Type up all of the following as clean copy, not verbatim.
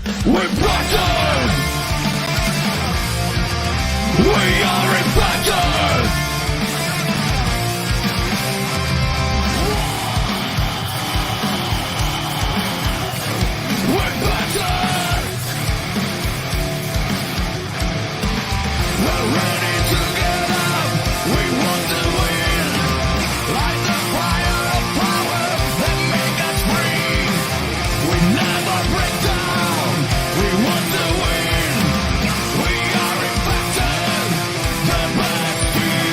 We're Bronson! We are impacted! We're Bronson! We're ready to get up! We want to win! Light the fire of power that make us free! We never break down! We want to win! We are impacted! The best team!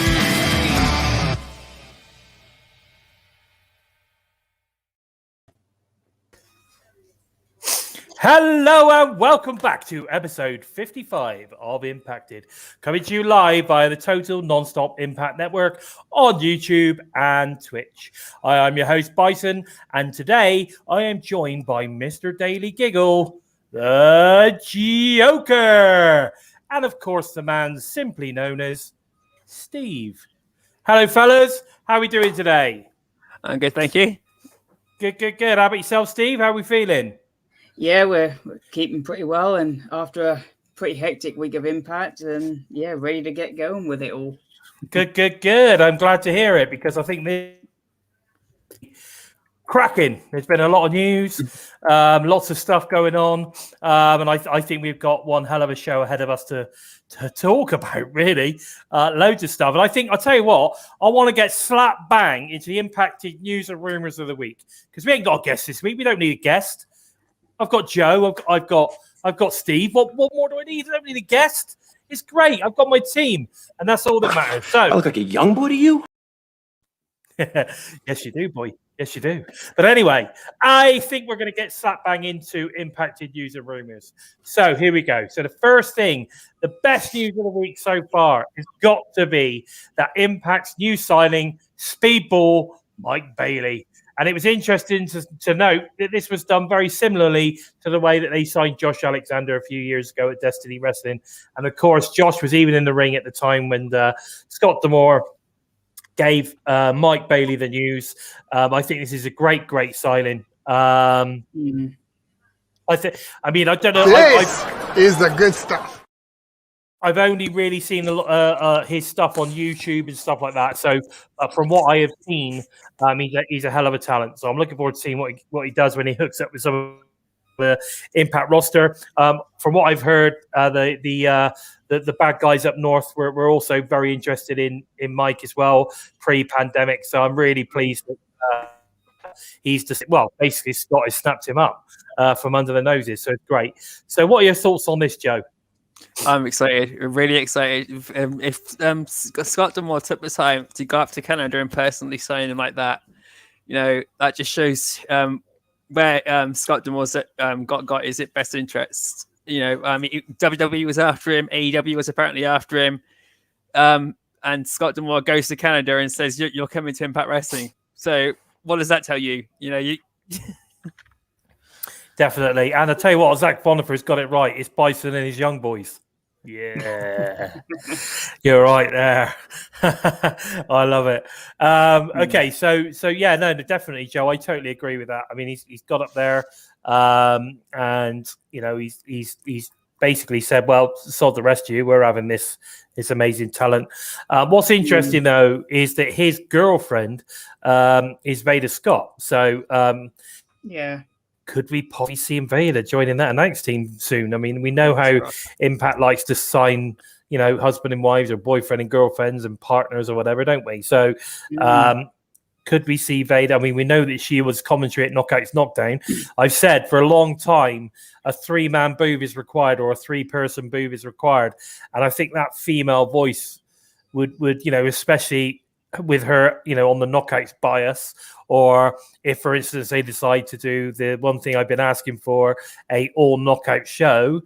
Hello and welcome back to episode 55 of Impacted, coming to you live via the Total Nonstop Impact Network on YouTube and Twitch. I am your host Bison, and today I am joined by Mr. Daily Giggle, the Joker, and of course the man simply known as Steve. Hello fellas, how are we doing today? I'm good, thank you. Good. How about yourself, Steve? How are we feeling? Yeah, we're keeping pretty well, and after a pretty hectic week of Impact, and yeah, ready to get going with it all. Good. I'm glad to hear it because I think this cracking. There's been a lot of news, lots of stuff going on, and I think we've got one hell of a show ahead of us to talk about. Really, loads of stuff. And I think I'll tell you what, I want to get slap bang into the impacted news and rumors of the week because we ain't got a guest this week. We don't need a guest. I've got Joe. I've got Steve. What more do I need? I don't need a guest. It's great. I've got my team, and that's all that matters. So I look like a young boy to you? Yes, you do, boy. Yes, you do. But anyway, I think we're going to get slap bang into impacted news and rumors. So here we go. So the first thing, the best news of the week so far has got to be that Impact's new signing, Speedball Mike Bailey. And it was interesting to note that this was done very similarly to the way that they signed Josh Alexander a few years ago at Destiny Wrestling. And of course, Josh was even in the ring at the time when Scott D'Amore gave Mike Bailey the news. I think this is a great signing. I don't know. This is the good stuff. I've only really seen his stuff on YouTube and stuff like that. So from what I have seen, he's a hell of a talent. So I'm looking forward to seeing what he does when he hooks up with some of the Impact roster. From what I've heard, the bad guys up north were also very interested in Mike as well, pre-pandemic. So I'm really pleased that he's just, basically Scott has snapped him up from under the noses. So it's great. So what are your thoughts on this, Joe? I'm excited, really excited. If Scott D'Amore took the time to go up to Canada and personally sign him like that, that just shows where Scott D'Amore's got his best interests. WWE was after him, AEW was apparently after him, and Scott D'Amore goes to Canada and says, "You're coming to Impact Wrestling." So, what does that tell you? Definitely. And I tell you what, Zach Bonifer's got it right. It's Bison and his young boys. Yeah. You're right there. I love it. Okay, so yeah, no, definitely, Joe. I totally agree with that. I mean, he's got up there, and he's basically said, "Well, sod the rest of you. We're having this amazing talent." What's interesting though is that his girlfriend is Vader Scott. So yeah. Could we possibly see Vader joining that announce team soon? I mean, we know how Impact likes to sign, husband and wives or boyfriend and girlfriends and partners or whatever, don't we? So could we see Vader? I mean, we know that she was commentary at Knockouts Knockdown. I've said for a long time, a 3-man booth is required or a 3-person booth is required. And I think that female voice would especially with her, on the Knockouts bias, or if, for instance, they decide to do the one thing I've been asking for, a all knockout show,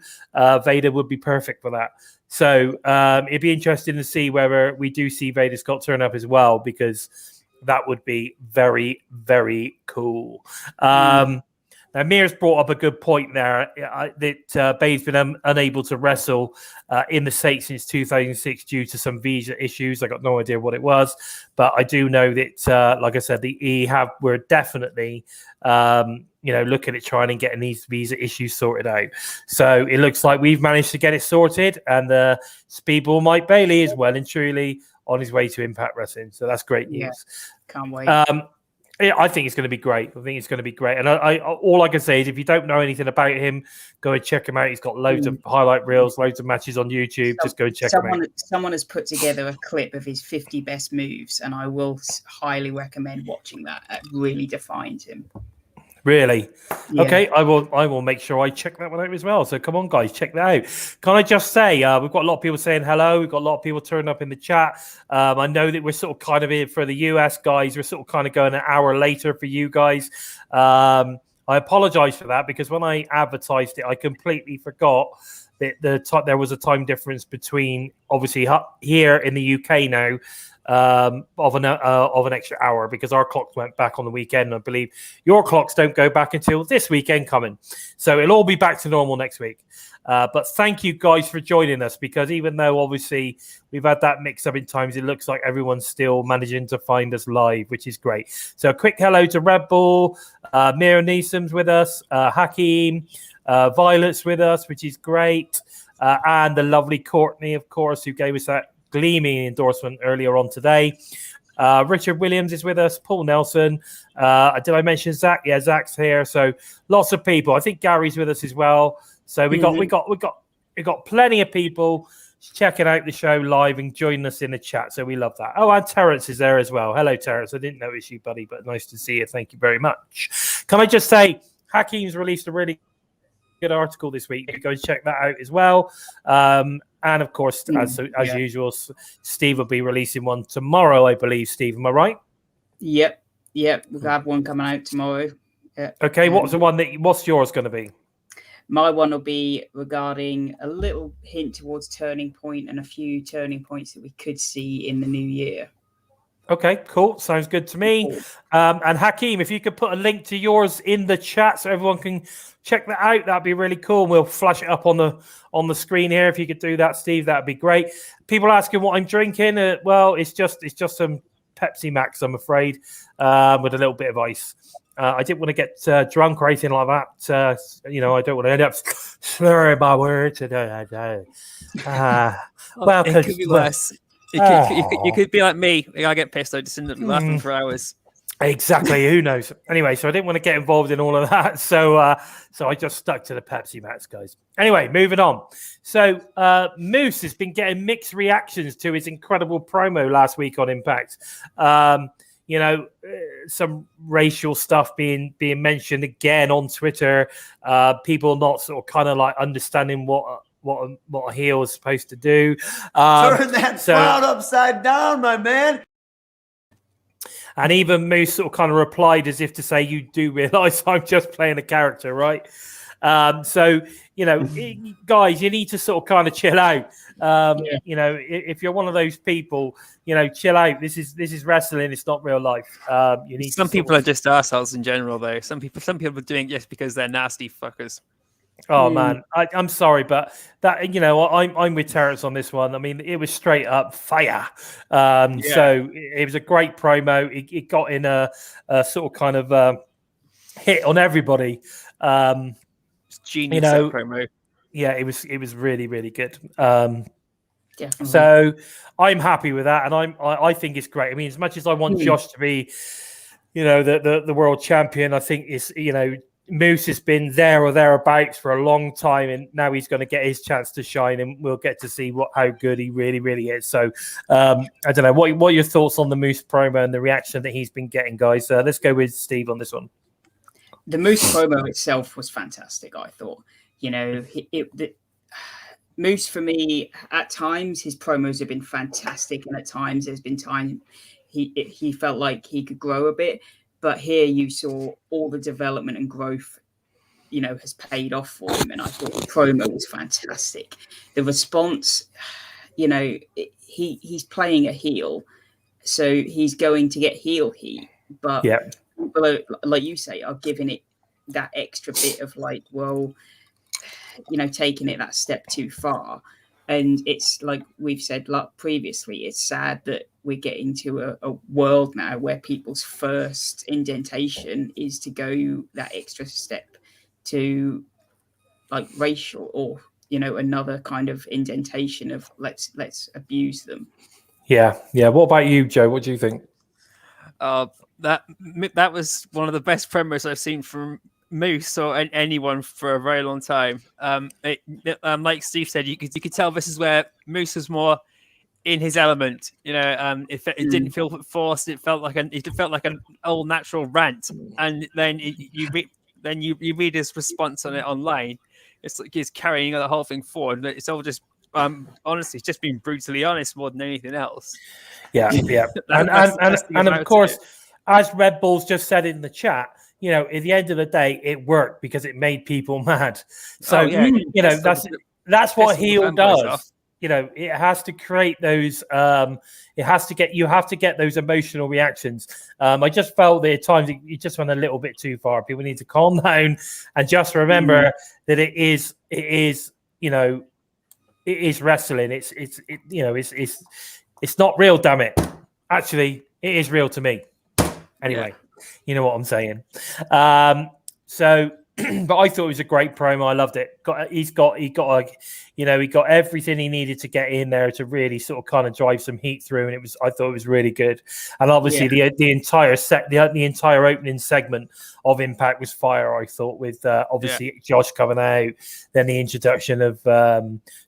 Vader would be perfect for that. So it'd be interesting to see whether we do see Vader Scott turn up as well, because that would be very, very cool. Now, Mir's brought up a good point there that Bailey's been unable to wrestle in the States since 2006 due to some visa issues. I got no idea what it was, but I do know that, like I said, we're definitely, looking at trying and getting these visa issues sorted out. So it looks like we've managed to get it sorted, and Speedball Mike Bailey is well and truly on his way to Impact Wrestling. So that's great news. Can't wait. I think it's going to be great. And all I can say is, if you don't know anything about him, go and check him out. He's got loads of highlight reels, loads of matches on YouTube. Just go and check him out. Someone has put together a clip of his 50 best moves, and I will highly recommend watching that. It really defines him. Really? Yeah. Okay, I will make sure I check that one out as well. So come on, guys, check that out. Can I just say, we've got a lot of people saying hello. We've got a lot of people turning up in the chat. I know that we're sort of kind of in for the US guys. We're sort of kind of going an hour later for you guys. I apologize for that, because when I advertised it, I completely forgot that there was a time difference between, obviously, here in the UK now, of an extra hour, because our clocks went back on the weekend. I believe your clocks don't go back until this weekend coming, so it'll all be back to normal next week. But thank you guys for joining us, because even though obviously we've had that mix up in times, it looks like everyone's still managing to find us live, which is great. So a quick hello to Red Bull, Mira Neesum's with us, Hakeem, Violet's with us, which is great, and the lovely Courtney, of course, who gave us that gleaming endorsement earlier on today. Richard Williams is with us. Paul Nelson. Did I mention Zach? Yeah, Zach's here. So lots of people. I think Gary's with us as well. So we got plenty of people checking out the show live and joining us in the chat. So we love that. Oh, and Terrence is there as well. Hello, Terrence. I didn't notice you, buddy, but nice to see you. Thank you very much. Can I just say, Hakeem's released a really good article this week. You guys check that out as well. And of course, as usual, Steve will be releasing one tomorrow, I believe. Steve, am I right? Yep. We'll have one coming out tomorrow. Okay, what's yours going to be? My one will be regarding a little hint towards Turning Point and a few turning points that we could see in the new year. Okay, cool. Sounds good to me. And Hakeem, if you could put a link to yours in the chat so everyone can check that out, that'd be really cool. We'll flash it up on the screen here. If you could do that, Steve, that'd be great. People asking what I'm drinking. Well, it's just some Pepsi Max, I'm afraid, with a little bit of ice. I didn't want to get drunk or anything like that. I don't want to end up slurring my words. Well, it could be worse. You could be like me. I get pissed. I just end up laughing for hours. Exactly. Who knows? Anyway, so I didn't want to get involved in all of that. So I just stuck to the Pepsi Max, guys. Anyway, moving on. So Moose has been getting mixed reactions to his incredible promo last week on Impact. Some racial stuff being mentioned again on Twitter. People not sort of kind of like understanding what a heel is supposed to do. Turn that frown upside down, my man. And even Moose sort of kind of replied as if to say, you do realize I'm just playing a character, right? So, guys, you need to sort of kind of chill out. If you're one of those people, chill out. This is wrestling. It's not real life. Some people are just assholes in general, though. Some people are doing it just because they're nasty fuckers. Oh man, I'm sorry, but that I'm with Terrence on this one. I mean, it was straight up fire. So it was a great promo. It got in a sort of kind of hit on everybody. It's genius promo. Yeah, it was really, really good. Definitely. So I'm happy with that, and I think it's great. I mean, as much as I want Josh to be, the world champion, I think it's Moose has been there or thereabouts for a long time, and now he's going to get his chance to shine, and we'll get to see how good he really, really is. So I don't know. What are your thoughts on the Moose promo and the reaction that he's been getting, guys? Let's go with Steve on this one. The Moose promo itself was fantastic, I thought. Moose, for me, at times his promos have been fantastic, and at times there's been time he felt like he could grow a bit. But here you saw all the development and growth, has paid off for him. And I thought the promo was fantastic. The response, he's playing a heel, so he's going to get heel heat. But people are, like you say, are giving it that extra bit of like, well, taking it that step too far. And it's like we've said previously, it's sad that we're getting to a world now where people's first indentation is to go that extra step to like racial or another kind of indentation of let's abuse them. Yeah. What about you, Joe? What do you think? That was one of the best promos I've seen from Moose or anyone for a very long time. Like Steve said, you could tell this is where Moose was more in his element. It didn't feel forced. It felt like an old natural rant. And then you read his response on it online. It's like he's carrying the whole thing forward. It's all just honestly, it's just being brutally honest more than anything else. Yeah. and of course, as Red Bull's just said in the chat, at the end of the day, it worked because it made people mad. So that's what heel does. It has to create those. You have to get those emotional reactions. I just felt that at times it just went a little bit too far. People need to calm down and just remember that it is wrestling. It's not real. Damn it! Actually, it is real to me. Anyway, you know what I'm saying. But I thought it was a great promo. I loved it. He got everything he needed to get in there to really sort of kind of drive some heat through, and I thought it was really good. And obviously the entire opening segment of Impact was fire. I thought with obviously Josh coming out, then the introduction of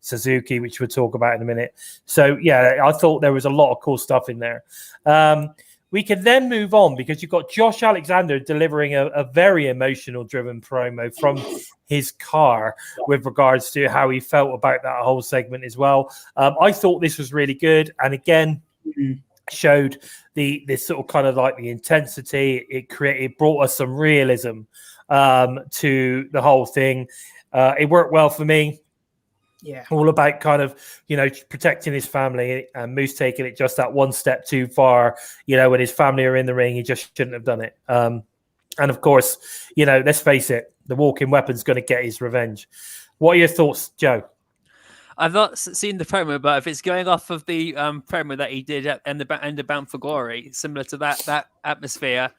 Suzuki, which we'll talk about in a minute. So I thought there was a lot of cool stuff in there. We can then move on because you've got Josh Alexander delivering a very emotional driven promo from his car with regards to how he felt about that whole segment as well. I thought this was really good. And again, showed this sort of kind of like the intensity. It brought us some realism to the whole thing. It worked well for me. Yeah, all about kind of, protecting his family, and Moose taking it just that one step too far. When his family are in the ring, he just shouldn't have done it. And of course, let's face it, the walking weapon's going to get his revenge. What are your thoughts, Joe? I've not seen the promo, but if it's going off of the promo that he did at the end of Bound for Glory, similar to that atmosphere,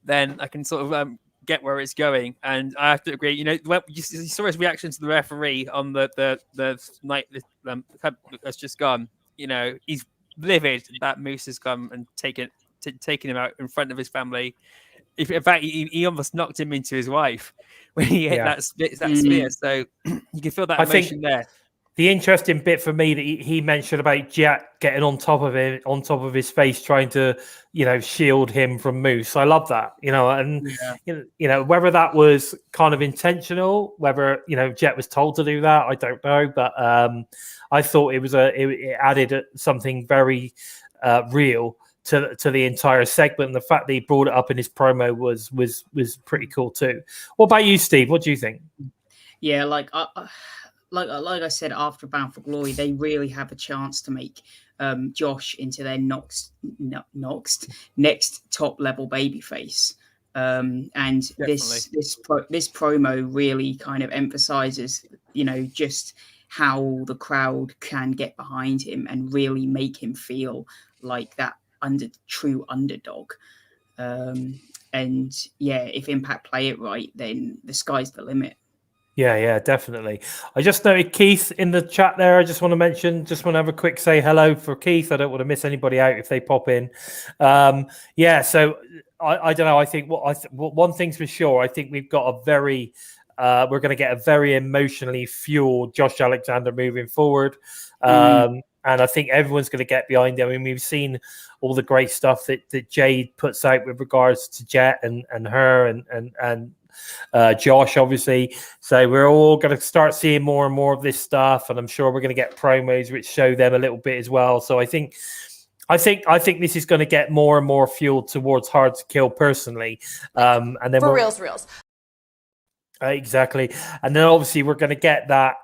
then I can sort of get where it's going. And I have to agree. You saw his reaction to the referee on the night that's just gone. He's livid that Moose has come and taken him out in front of his family. In fact, he almost knocked him into his wife when he hit that spear. So you can feel that emotion there. The interesting bit for me that he mentioned about Jet getting on top of his face, trying to, shield him from Moose. I love that, and whether that was kind of intentional, whether Jet was told to do that, I don't know. But I thought it added something very real to the entire segment, and the fact that he brought it up in his promo was pretty cool too. What about you, Steve? What do you think? Yeah, like I said, after Bound for Glory, they really have a chance to make Josh into their next top level babyface. And this promo really kind of emphasizes, just how the crowd can get behind him and really make him feel like that true underdog. And if Impact play it right, then the sky's the limit. Yeah, definitely. I just noted Keith in the chat there. I just want to have a quick say hello for Keith. I don't want to miss anybody out if they pop in. So I don't know. I think one thing's for sure. I think we've got we're going to get a very emotionally fueled Josh Alexander moving forward. And I think everyone's going to get behind him. I mean, we've seen all the great stuff that Jade puts out with regards to Jet and her and Josh, obviously. So we're all going to start seeing more and more of this stuff, and I'm sure we're going to get promos which show them a little bit as well. So I think this is going to get more and more fueled towards Hard to Kill personally. And then for reals. Exactly. And then obviously we're going to get that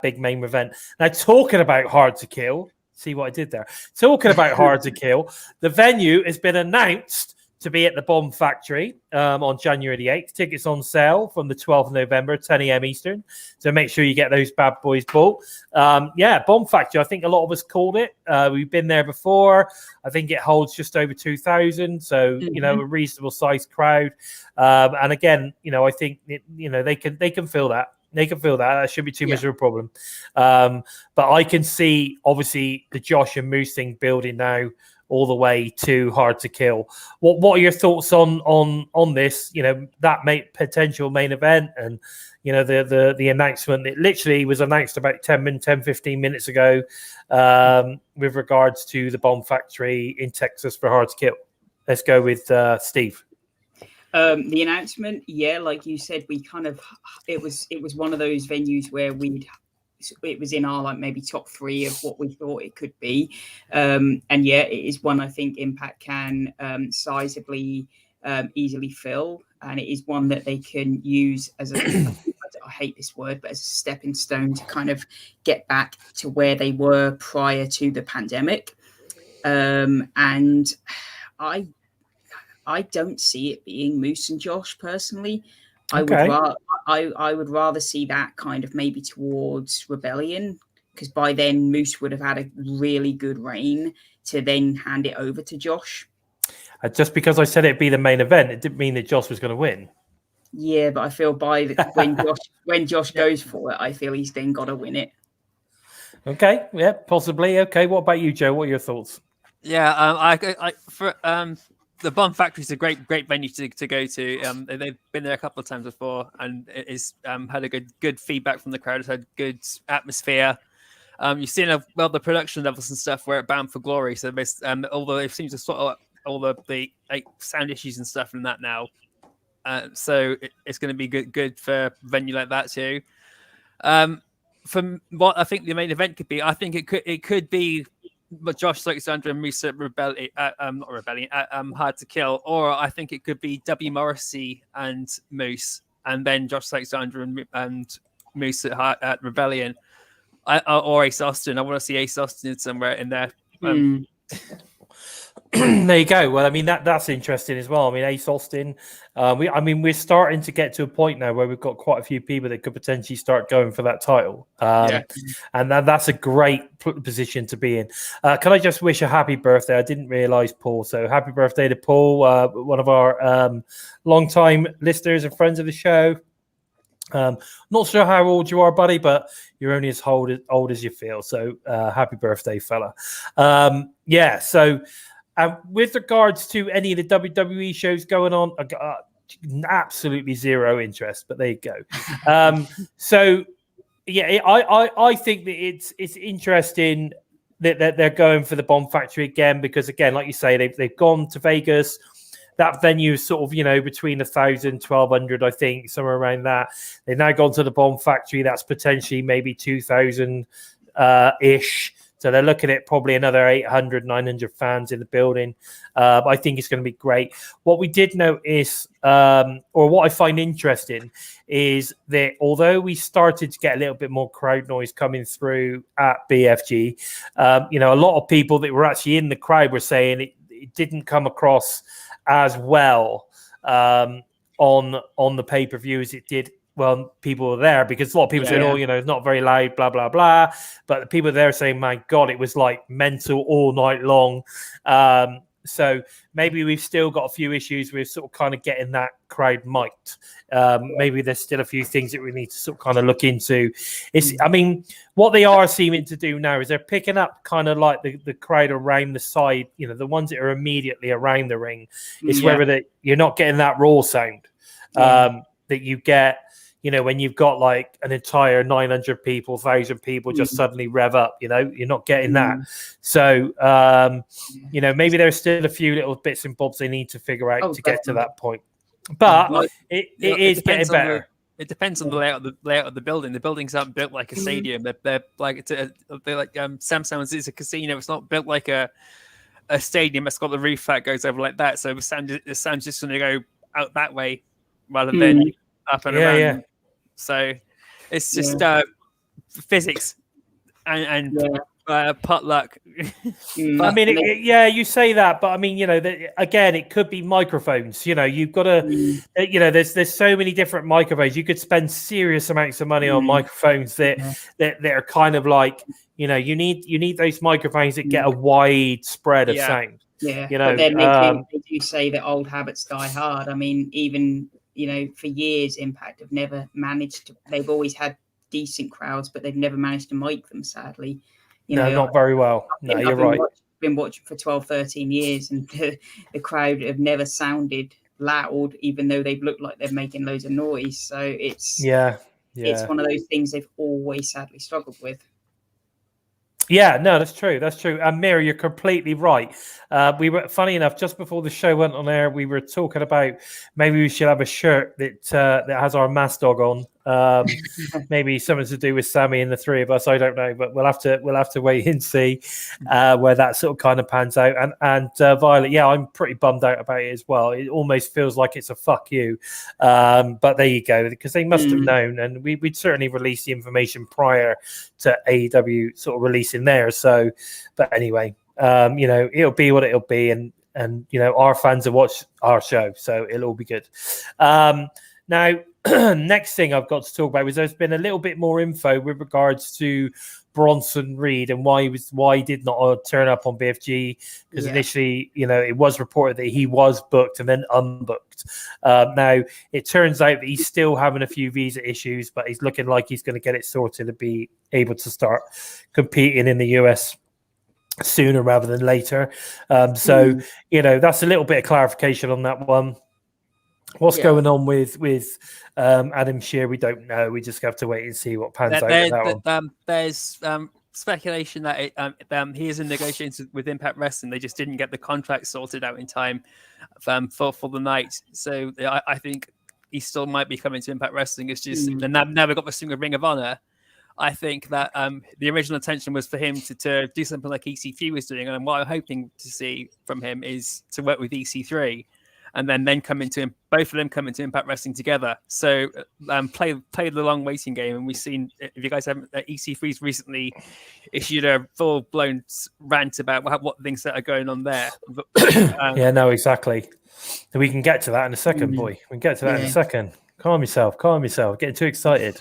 big main event. Now, talking about Hard to Kill, see what I did there? Talking about Hard to Kill, the venue has been announced to be at the Bomb Factory on January the 8th. Tickets on sale from the 12th of November, 10 a.m. Eastern. So make sure you get those bad boys bought. Bomb Factory, I think a lot of us called it. We've been there before. I think it holds just over 2,000. So, a reasonable sized crowd. And again, I think, they can fill that. They can feel that. That should be too much of a problem. But I can see, obviously, the Josh and Moose thing building now all the way to Hard to Kill. What are your thoughts on this? That potential main event, and the announcement. It literally was announced about 15 minutes ago with regards to the Bomb Factory in Texas for Hard to Kill. Let's go with Steve. The announcement, like you said, we it was one of those venues where it was in our maybe top 3 of what we thought it could be, and it is one I think Impact can sizably easily fill, and it is one that they can use as I hate this word, but as a stepping stone to kind of get back to where they were prior to the pandemic, and I don't see it being Moose and Josh personally. I would rather see that kind of maybe towards Rebellion, because by then Moose would have had a really good reign to then hand it over to Josh. Just because I said it'd be the main event, it didn't mean that Josh was going to win. Yeah, but I feel when Josh goes for it, I feel he's then got to win it. Okay, yeah, possibly. Okay, what about you, Joe? What are your thoughts? Yeah, the Bomb Factory is a great venue to go to. They've been there a couple of times before, and it's had a good feedback from the crowd. It's had good atmosphere. You've seen the production levels and stuff where it Bound for Glory. So although they've seemed to sort out all the sound issues and stuff in that now, so it's going to be good for a venue like that too. From what I think the main event could be, I think it could be. But Josh Alexander and Moose at Hard to Kill, or I think it could be W. Morrissey and Moose, and then Josh Alexander and Moose at Rebellion, or Ace Austin. I want to see Ace Austin somewhere in there. There you go. Well, I mean that's interesting as well. I mean Ace Austin. We're starting to get to a point now where we've got quite a few people that could potentially start going for that title. And that's a great position to be in. Can I just wish a happy birthday? I didn't realise, Paul. So happy birthday to Paul, one of our long-time listeners and friends of the show. Not sure how old you are, buddy, but you're only as old as you feel. So happy birthday, fella. So. With regards to any of the WWE shows going on, I got absolutely zero interest, but there you go. I think that it's interesting that they're going for the Bomb Factory again, because again, like you say, they've gone to Vegas. That venue is sort of, between 1,000, 1,200, I think, somewhere around that. They've now gone to the Bomb Factory. That's potentially maybe 2,000 ish. So they're looking at probably another 800, 900 fans in the building. I think it's going to be great. What we did notice, or what I find interesting, is that although we started to get a little bit more crowd noise coming through at BFG, a lot of people that were actually in the crowd were saying it didn't come across as well on the pay-per-view as it did. Well, people were there, because a lot of people said, it's not very loud, blah, blah, blah. But the people there saying, my God, it was like mental all night long. So maybe we've still got a few issues with sort of kind of getting that crowd mic'd. Maybe there's still a few things that we need to sort of kind of look into. What they are seeming to do now is they're picking up kind of like the crowd around the side, the ones that are immediately around the ring. It's whether you're not getting that raw sound that you get. When you've got like an entire 900 people, 1,000 people just suddenly rev up, you're not getting that. So, maybe there's still a few little bits and bobs they need to figure out to get to that point. But it is getting better. It depends on the layout of the building. The buildings aren't built like a stadium. They're like Samsung's is a casino. It's not built like a stadium. It's got the roof that goes over like that. So the sound's just going to go out that way rather than up and around. Yeah. So it's just physics, and potluck. I mean, yeah, you say that, but I mean, again, it could be microphones. You've got to, there's so many different microphones. You could spend serious amounts of money on microphones that are kind of like, you need those microphones that get a wide spread of sound. Yeah, but then they do say that old habits die hard. I mean, even for years, Impact have never managed to. They've always had decent crowds, but they've never managed to mic them. Sadly, not very well. No, you're right. Been watching for 12, 13 years, and the crowd have never sounded loud, even though they've looked like they're making loads of noise. So it's it's one of those things they've always sadly struggled with. Yeah, no, that's true. That's true. And Mira, you're completely right. We were, funny enough, just before the show went on air, we were talking about maybe we should have a shirt that has our mass dog on. Maybe something to do with Sammy and the three of us. I don't know, but we'll have to wait and see where that sort of kind of pans out. And Violet, yeah, I'm pretty bummed out about it as well. It almost feels like it's a fuck you. But there you go, because they must have known, and we'd certainly released the information prior to AEW sort of releasing there. So, but anyway, it'll be what it'll be, and our fans have watched our show, so it'll all be good. Now, next thing I've got to talk about was there's been a little bit more info with regards to Bronson Reed and why he did not turn up on BFG, because initially, it was reported that he was booked and then unbooked. Now, it turns out that he's still having a few visa issues, but he's looking like he's going to get it sorted to be able to start competing in the US sooner rather than later. So that's a little bit of clarification on that one. What's going on with Adam Shear? We don't know. We just have to wait and see what pans out with that one. There's speculation that he is in negotiations with Impact Wrestling. They just didn't get the contract sorted out in time for the night. So I think he still might be coming to Impact Wrestling. It's just now we've got the thing with Ring of Honor. I think that the original intention was for him to do something like EC3 was doing, and what I'm hoping to see from him is to work with EC3. And then come into both of them come into Impact Wrestling together. So play the long waiting game, and we've seen, if you guys haven't, EC3's recently issued a full blown rant about what things that are going on there. Yeah, no, exactly. We can get to that in a second, boy. We can get to that in a second. Calm yourself. Getting too excited.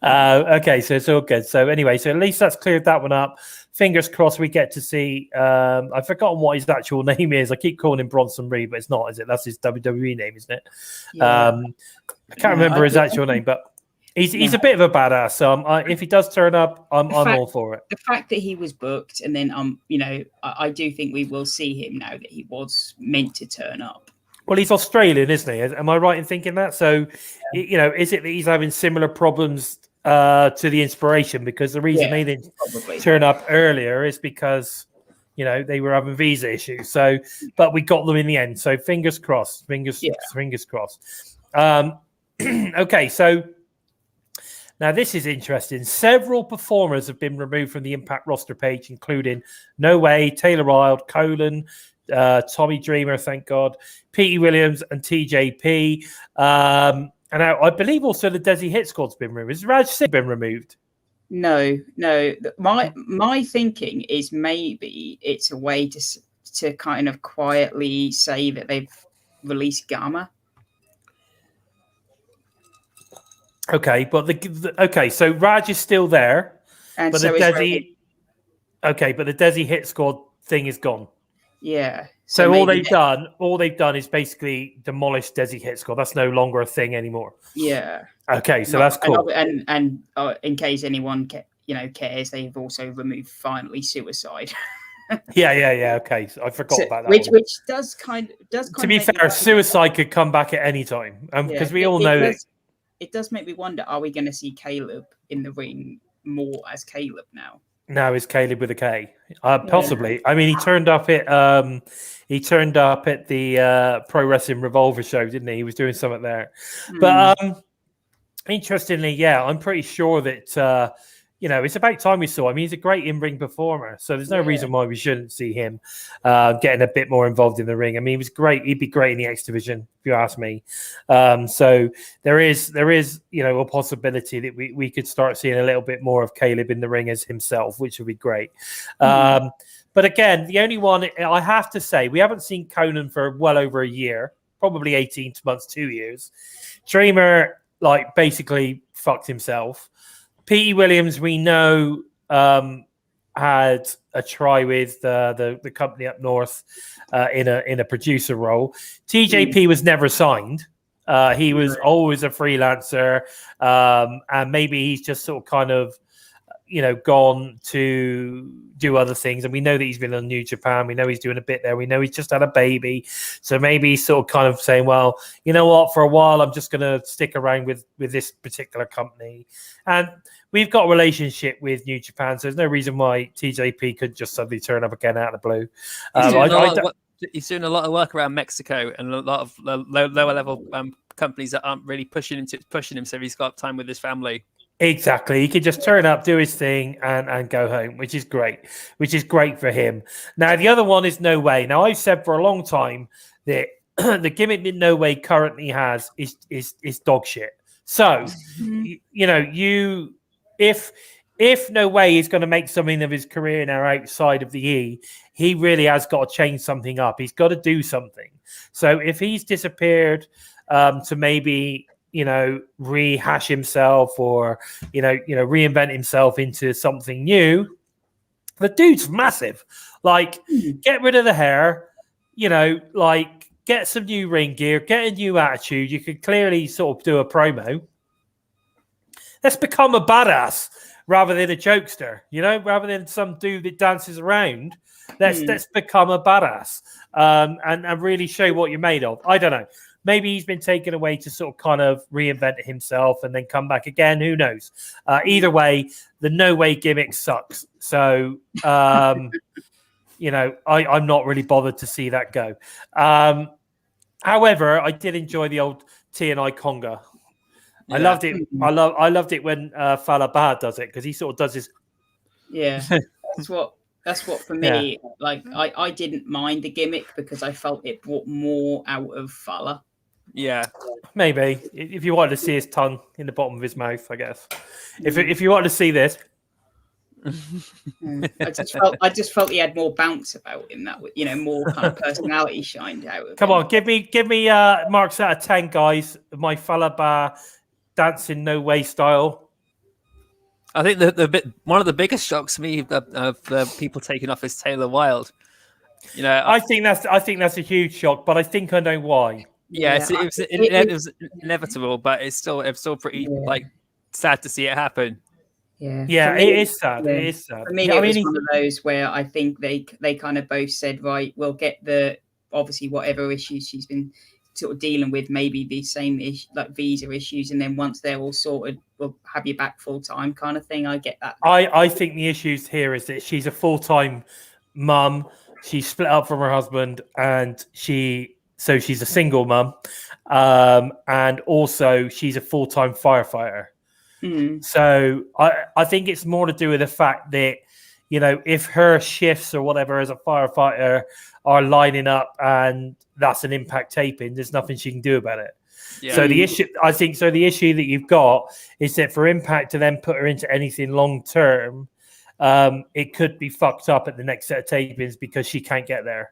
Okay, so it's all good. So anyway, so at least that's cleared that one up. Fingers crossed we get to see. I've forgotten what his actual name is. I keep calling him Bronson Reed, but it's not, is it? That's his WWE name, isn't it? Yeah. I can't remember his actual name, but he's a bit of a badass. So if he does turn up, I'm all for it. The fact that he was booked, and then I do think we will see him now that he was meant to turn up. Well, he's Australian, isn't he? Am I right in thinking that? So, is it that he's having similar problems to the Inspiration? Because the reason they didn't turn up earlier is because, they were having visa issues. So, but we got them in the end. So fingers crossed. Fingers crossed. Okay, so now this is interesting. Several performers have been removed from the Impact roster page, including No Way, Taylor Wilde, Colin, Tommy Dreamer, thank God, Petey Williams, and TJP. And I believe also the Desi Hit Squad's been removed. Has Raj Singh been removed? No. My thinking is maybe it's a way to kind of quietly say that they've released Gamma. Okay, but so Raj is still there, and but so the Desi Hit Squad thing is gone. Yeah. So all they've done is basically demolish Desi Hit Squad. That's no longer a thing anymore. Yeah. Okay, so that's cool. And in case anyone cares, they've also removed finally Suicide. Yeah. Okay, so I forgot about that. Which does kind of. To be fair, Suicide could come back at any time, because we all know that. It does make me wonder: are we going to see Caleb in the ring more as Caleb now? No, it's Caleb with a K. Possibly. I mean, he turned up at the Pro Wrestling Revolver show, didn't he? He was doing something there. But interestingly, I'm pretty sure that it's about time we saw him. He's a great in-ring performer, so there's no reason why we shouldn't see him getting a bit more involved in the ring. I mean, he was great. He'd be great in the X division, if you ask me. So there is, a possibility that we could start seeing a little bit more of Caleb in the ring as himself, which would be great. But again, the only one I have to say, we haven't seen Conan for well over a year, probably 18 months, 2 years. Dreamer, basically fucked himself. Petey Williams, we know, had a try with the company up north in a producer role. TJP was never signed. He was always a freelancer, and maybe he's just sort of kind of, gone to do other things. And we know that he's been on New Japan. We know he's doing a bit there. We know he's just had a baby. So maybe he's sort of kind of saying, well, you know what, for a while, I'm just going to stick around with this particular company. And we've got a relationship with New Japan, so there's no reason why TJP could just suddenly turn up again out of the blue. He's doing a lot of work around Mexico and a lot of lower level companies that aren't really pushing him, so he's got time with his family. Exactly. He could just turn up, do his thing, and go home, which is great for him. Now, the other one is No Way. Now, I've said for a long time that the gimmick that No Way currently has is dog shit. So, if No Way is going to make something of his career now outside of the E, he really has got to change something up. He's got to do something. So if he's disappeared to maybe rehash himself or reinvent himself into something new, the dude's massive. Get rid of the hair, get some new ring gear, get a new attitude. You could clearly sort of do a promo. Let's become a badass rather than a jokester, rather than some dude that dances around. Let's become a badass and really show what you're made of. I don't know. Maybe he's been taken away to sort of kind of reinvent himself and then come back again. Who knows? Either way, the No Way gimmick sucks. So, I'm not really bothered to see that go. However, I did enjoy the old TNI conga. I loved it. I loved it when Falaba does it, because he sort of does his. Yeah, that's what for me. Yeah. I didn't mind the gimmick because I felt it brought more out of Fala. Yeah, maybe if you wanted to see his tongue in the bottom of his mouth, I guess. If you wanted to see this. I just felt he had more bounce about him. That more kind of personality shined out. Come on, give me marks out of 10, guys. My Falaba dancing No Way style. I think one of the biggest shocks to me of people taking off is Taylor Wilde. I think that's a huge shock, but I think I know why. Yeah, it was inevitable, but it's still pretty sad to see it happen. Yeah, it is sad. It is sad. For me, it was one of those where I think they kind of both said, right, we'll get obviously whatever issues she's been sort of dealing with, maybe the same visa issues, and then once they're all sorted, we'll have you back full time kind of thing. I get that. I think the issues here is that she's a full-time mum. She's split up from her husband, and she's a single mum, and also she's a full-time firefighter. So I think it's more to do with the fact that, if her shifts or whatever as a firefighter are lining up and that's an Impact taping, there's nothing she can do about it. Yeah. So the issue that you've got is that for Impact to then put her into anything long term, it could be fucked up at the next set of tapings because she can't get there.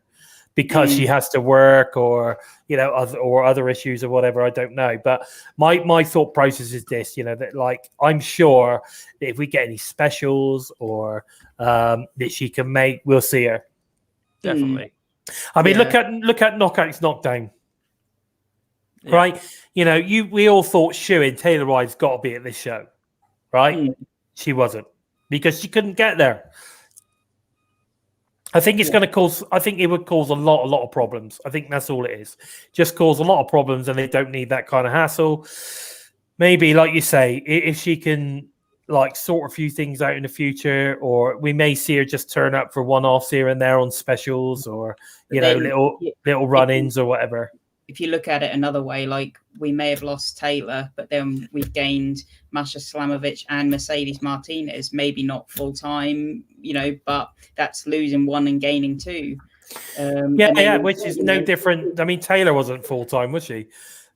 Because she has to work or other issues or whatever, I don't know. But my thought process is this, that I'm sure that if we get any specials or that she can make, we'll see her. Definitely. I mean, look at Knockouts Knockdown. Yeah. Right? We all thought Shuin Taylor Wilde's got to be at this show, right? She wasn't, because she couldn't get there. I think it would cause a lot of problems. I think that's all it is. Just cause a lot of problems, and they don't need that kind of hassle. Maybe, like you say, if she can sort a few things out in the future, or we may see her just turn up for one-offs here and there on specials, or little run-ins or whatever. if you look at it another way, like we may have lost Taylor, but then we've gained Masha Slamovich and Mercedes Martinez. Maybe not full time, but that's losing one and gaining two. Which is no different. I mean, Taylor wasn't full time, was she?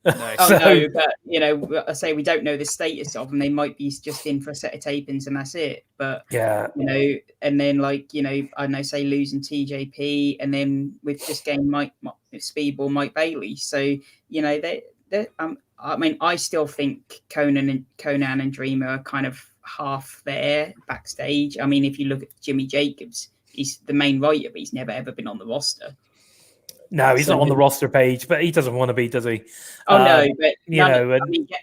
No. No, but I say we don't know the status of them. They might be just in for a set of tapings and that's it. But and then I know, say losing TJP, and then we've just gained Speedball Mike Bailey. So I still think Conan and Dreamer are kind of half there backstage. I mean, if you look at Jimmy Jacobs, he's the main writer, but he's never ever been on the roster. No, he's not on the roster page, but he doesn't want to be, does he? Oh no, but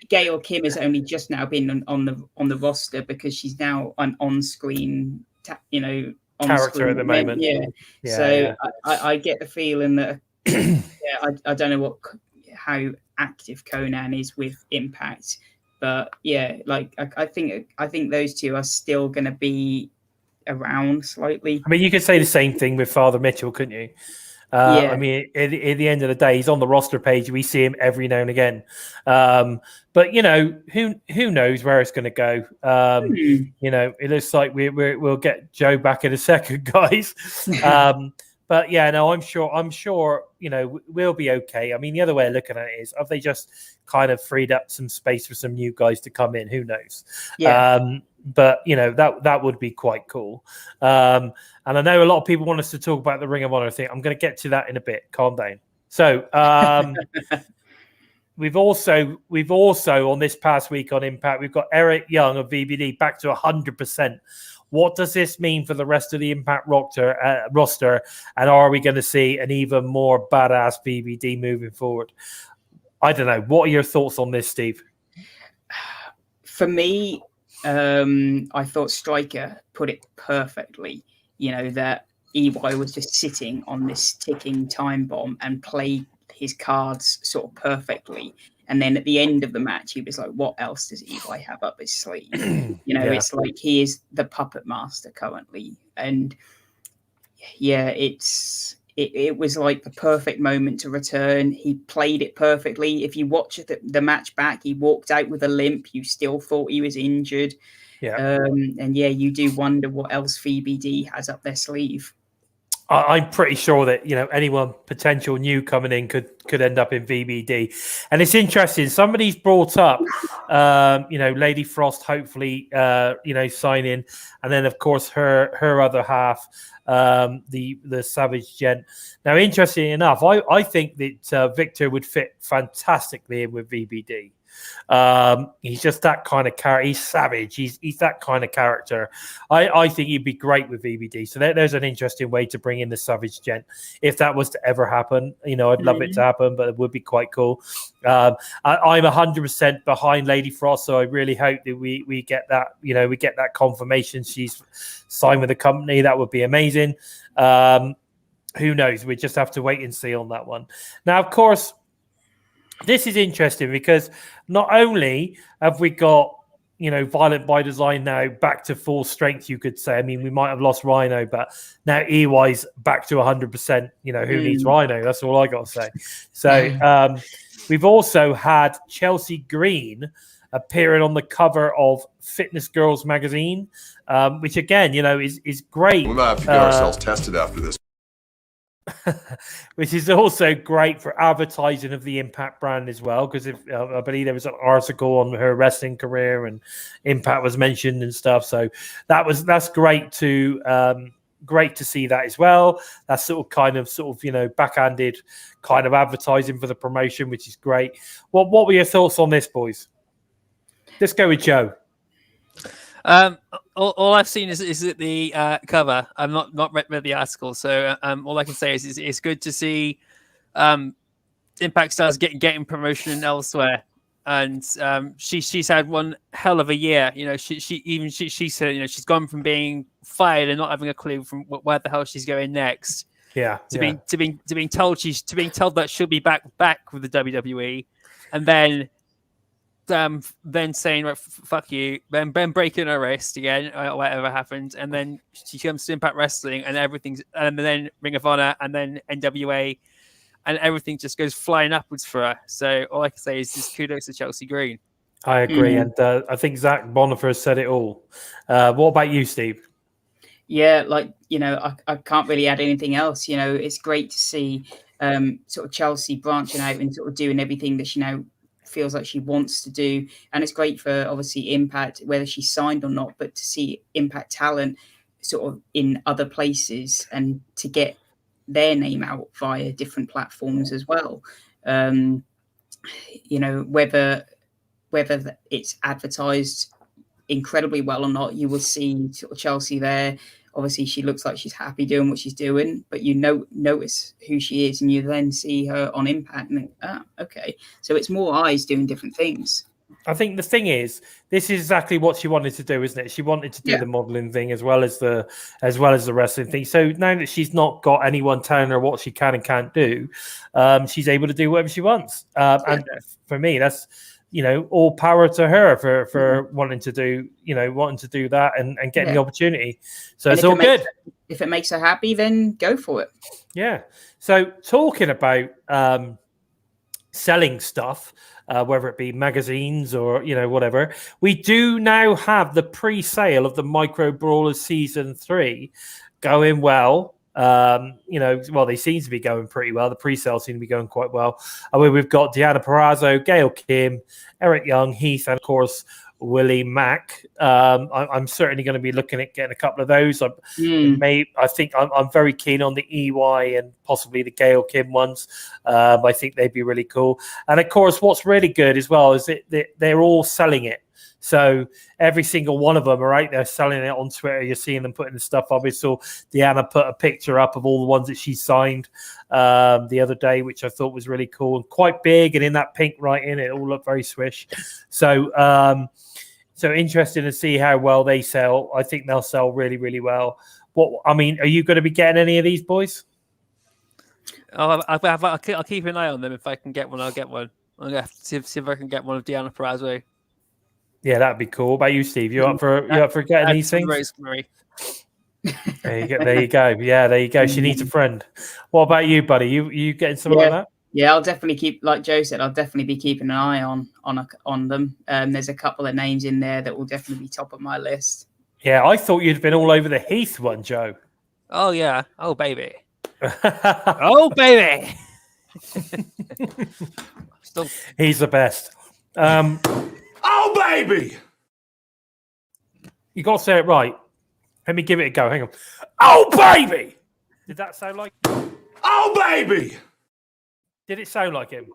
Gail Kim has only just now been on the roster because she's now an on-screen, character at the moment. I get the feeling that I don't know how active Conan is with Impact, but I think those two are still going to be around slightly. I mean, you could say the same thing with Father Mitchell, couldn't you? I mean, at the end of the day, he's on the roster page. We see him every now and again. But who knows where it's going to go? It looks like we'll get Joe back in a second, guys. But I'm sure, we'll be okay. I mean, the other way of looking at it is, have they just kind of freed up some space for some new guys to come in? Who knows? Yeah. But that would be quite cool. And I know a lot of people want us to talk about the Ring of Honor thing. I'm going to get to that in a bit. Calm down. So we've also on this past week on Impact, we've got Eric Young of VBD back to 100%. What does this mean for the rest of the Impact roster? And are we going to see an even more badass VBD moving forward? I don't know. What are your thoughts on this, Steve? For me, I thought Stryker put it perfectly. That EY was just sitting on this ticking time bomb and played his cards sort of perfectly. And then at the end of the match, he was like, what else does EY have up his sleeve? It's like he is the puppet master currently. And it was like the perfect moment to return. He played it perfectly. If you watch the match back, he walked out with a limp. You still thought he was injured. You do wonder what else VBD has up their sleeve. I'm pretty sure that anyone potential new coming in could end up in VBD, and it's interesting. Somebody's brought up, Lady Frost hopefully signing, and then of course her other half, the Savage Gent. Now, interestingly enough, I think that Victor would fit fantastically in with VBD. He's just that kind of character. He's savage. He's that kind of character. I think he'd be great with VBD. So there's an interesting way to bring in the Savage Gent if that was to ever happen. I'd love it to happen, but it would be quite cool. I'm 100% behind Lady Frost, so I really hope that we get that. We get that confirmation she's signed with the company. That would be amazing. Who knows? We just have to wait and see on that one. Now, of course, this is interesting because not only have we got, Violent by Design now back to full strength, you could say. I mean, we might have lost Rhino, but now EY's back to 100%. Who needs Rhino? That's all I got to say. So we've also had Chelsea Green appearing on the cover of Fitness Girls magazine, which again, is great. We might have to get ourselves tested after this. Which is also great for advertising of the Impact brand as well, because I believe there was an article on her wrestling career and Impact was mentioned and stuff. So that's great to see that as well. That's kind of backhanded kind of advertising for the promotion, which is great. What were your thoughts on this, boys? Let's go with Joe. All I've seen is the cover. I'm not read the article, so all I can say is it's good to see Impact stars getting promotion elsewhere, and she's had one hell of a year. She said she's gone from being fired and not having a clue from where the hell she's going next. To being told that she'll be back with the WWE, and then saying fuck you, then breaking her wrist again, or whatever happened, and then she comes to Impact Wrestling and everything's, and then Ring of Honor, and then NWA, and everything just goes flying upwards for her. So all I can say is just kudos to Chelsea Green. I agree, and I think Zach Bonifer said it all. What about you, Steve? Yeah, like, I can't really add anything else. It's great to see sort of Chelsea branching out and sort of doing everything that she feels like she wants to do. And it's great for obviously Impact, whether she's signed or not, but to see Impact talent sort of in other places and to get their name out via different platforms as well. Whether it's advertised incredibly well or not, you will see sort of Chelsea there. Obviously, she looks like she's happy doing what she's doing, but notice who she is, and you then see her on Impact and think, okay. So it's more eyes doing different things. I think the thing is, this is exactly what she wanted to do, isn't it? She wanted to do the modeling thing as well as the wrestling thing. So now that she's not got anyone telling her what she can and can't do, she's able to do whatever she wants. And for me, that's all power to her for wanting to do that and getting the opportunity. So it's all good. If it makes her happy, then go for it. Yeah. So talking about selling stuff, whether it be magazines or whatever, we do now have the pre-sale of the Micro Brawlers Season 3 going well. They seem to be going pretty well. The pre-sale seem to be going quite well. We've got Deanna Purrazzo, Gail Kim, Eric Young, Heath, and of course Willie Mack. I'm certainly going to be looking at getting a couple of those. I think I'm very keen on the EY and possibly the Gail Kim ones. I think they'd be really cool. And of course, what's really good as well is that they're all selling it. So every single one of them are out there selling it on Twitter. You're seeing them putting the stuff up. I saw Deanna put a picture up of all the ones that she signed the other day, which I thought was really cool and quite big. And in that pink writing, it all looked very swish. So interesting to see how well they sell. I think they'll sell really, really well. Are you going to be getting any of these, boys? I'll keep an eye on them. If I can get one, I'll get one. I'm going to have to see if I can get one of Deanna Purrazzo. Yeah, that'd be cool. What about you, Steve? You up for getting these things? Rosemary. There you go. Yeah, there you go. She needs a friend. What about you, buddy? You getting something like that? Yeah, I'll definitely keep, like Joe said, I'll definitely be keeping an eye on them. There's a couple of names in there that will definitely be top of my list. Yeah, I thought you'd been all over the Heath one, Joe. Oh yeah. Oh baby. Oh baby. He's the best. Oh, baby! You got to say it right. Let me give it a go. Hang on. Oh, baby! Did that sound like... Oh, baby! Did it sound like him?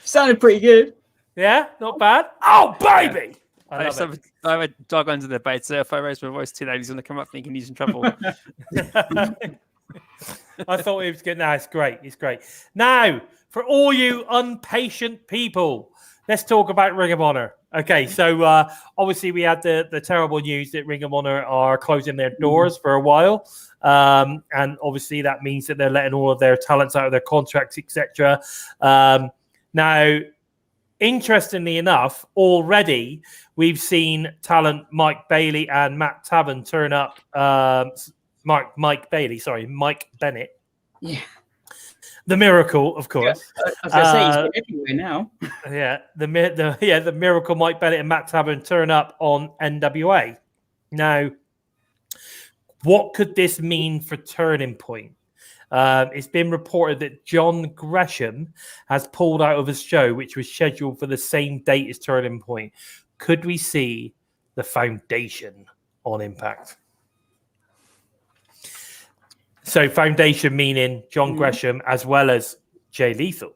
Sounded pretty good. Yeah? Not bad? Oh, baby! I have a dog under the bed, so if I raise my voice too loud, he's going to come up thinking he's in trouble. I thought he was good. No, it's great. It's great. Now, for all you impatient people, let's talk about Ring of Honor. Okay, so obviously we had the terrible news that Ring of Honor are closing their doors for a while. And obviously that means that they're letting all of their talents out of their contracts, etc. Now, interestingly enough, already we've seen talent Mike Bailey and Matt Taven turn up. Mike Bennett. Yeah. The Miracle, of course. Yeah, I was going to say, he's been everywhere now. The Miracle, Mike Bennett and Matt Taven turn up on NWA. Now, what could this mean for Turning Point? It's been reported that John Gresham has pulled out of his show, which was scheduled for the same date as Turning Point. Could we see the Foundation on Impact? So Foundation meaning John Gresham as well as Jay Lethal,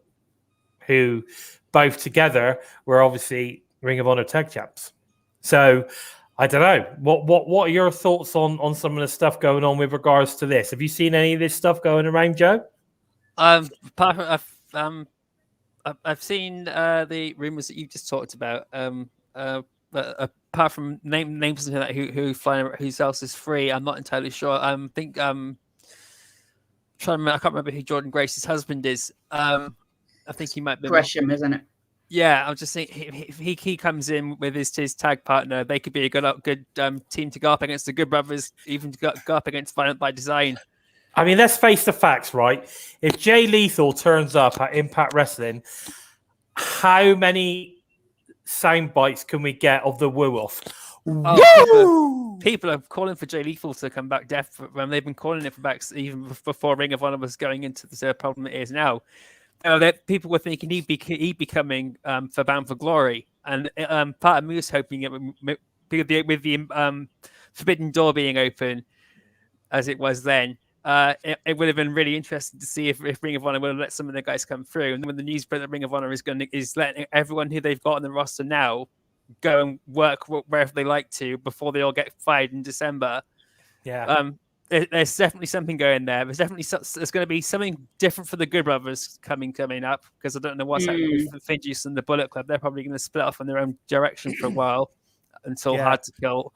who both together were obviously Ring of Honor tag champs. So I don't know. What are your thoughts on some of the stuff going on with regards to this? Have you seen any of this stuff going around, Joe? I've seen the rumors that you just talked about. But apart from names like that, who else is free, I'm not entirely sure. I can't remember who Jordan Grace's husband is. I think he might be Gresham, isn't it? Yeah, I'm just thinking if he comes in with his tag partner, they could be a good team to go up against the Good Brothers, even to go up against Violent by Design. I mean, let's face the facts, right? If Jay Lethal turns up at Impact Wrestling, how many sound bites can we get of the woo off? People are calling for Jay Lethal to come back. When they've been calling it for back even before Ring of Honor was going into the problem it is now. That people were thinking he'd be coming for Bound for Glory, and part of me was hoping it would, with the Forbidden Door being open as it was then. It would have been really interesting to see if Ring of Honor would have let some of the guys come through. And when the news spread that Ring of Honor is letting everyone who they've got on the roster now go and work wherever they like to before they all get fired in December. Yeah. There's definitely something going there. There's going to be something different for the Good Brothers coming up, because I don't know what's happening with Finjuice and the Bullet Club. They're probably going to split off in their own direction for a while until Hard to Kill.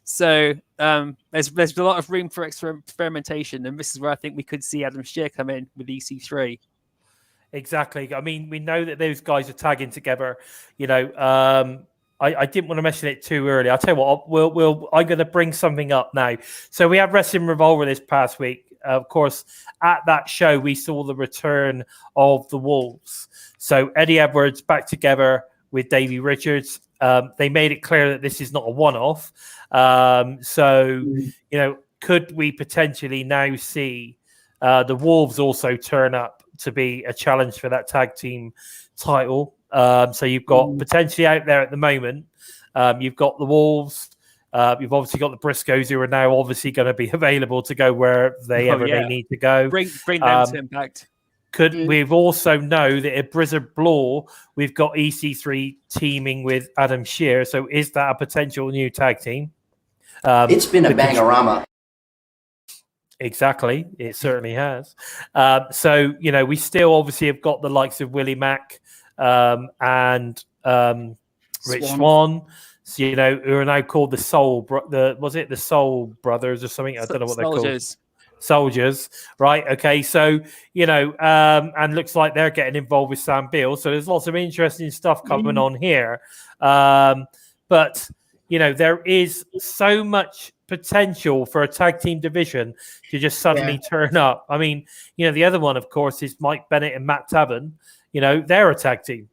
So there's a lot of room for experimentation, and this is where I think we could see Adam Shear come in with EC3. Exactly. I mean, we know that those guys are tagging together. You know, I didn't want to mention it too early. I'll tell you what, I'm going to bring something up now. So we had Wrestling Revolver this past week. Of course, at that show, we saw the return of the Wolves. So Eddie Edwards back together with Davey Richards. They made it clear that this is not a one-off. You know, could we potentially now see the Wolves also turn up to be a challenge for that tag team title? So you've got potentially out there at the moment. You've got the Wolves. You've obviously got the Briscoes, who are now obviously going to be available to go where they need to go. Bring them to Impact. We've also know that at Blizzard Blore, we've got EC3 teaming with Adam Shear. So is that a potential new tag team? It's been a bangorama. Exactly. It certainly has. So, you know, we still obviously have got the likes of Willie Mack and Rich Swann. So, you know, who are now called the Soul, the Soul Brothers or something? I don't know what they're called. Soldiers, right? Okay, so you know, and looks like they're getting involved with Sam Beale. So there's lots of interesting stuff coming on here. But you know, there is so much potential for a tag team division to just suddenly turn up. I mean, you know, the other one, of course, is Mike Bennett and Matt Taven. You know, they're a tag team.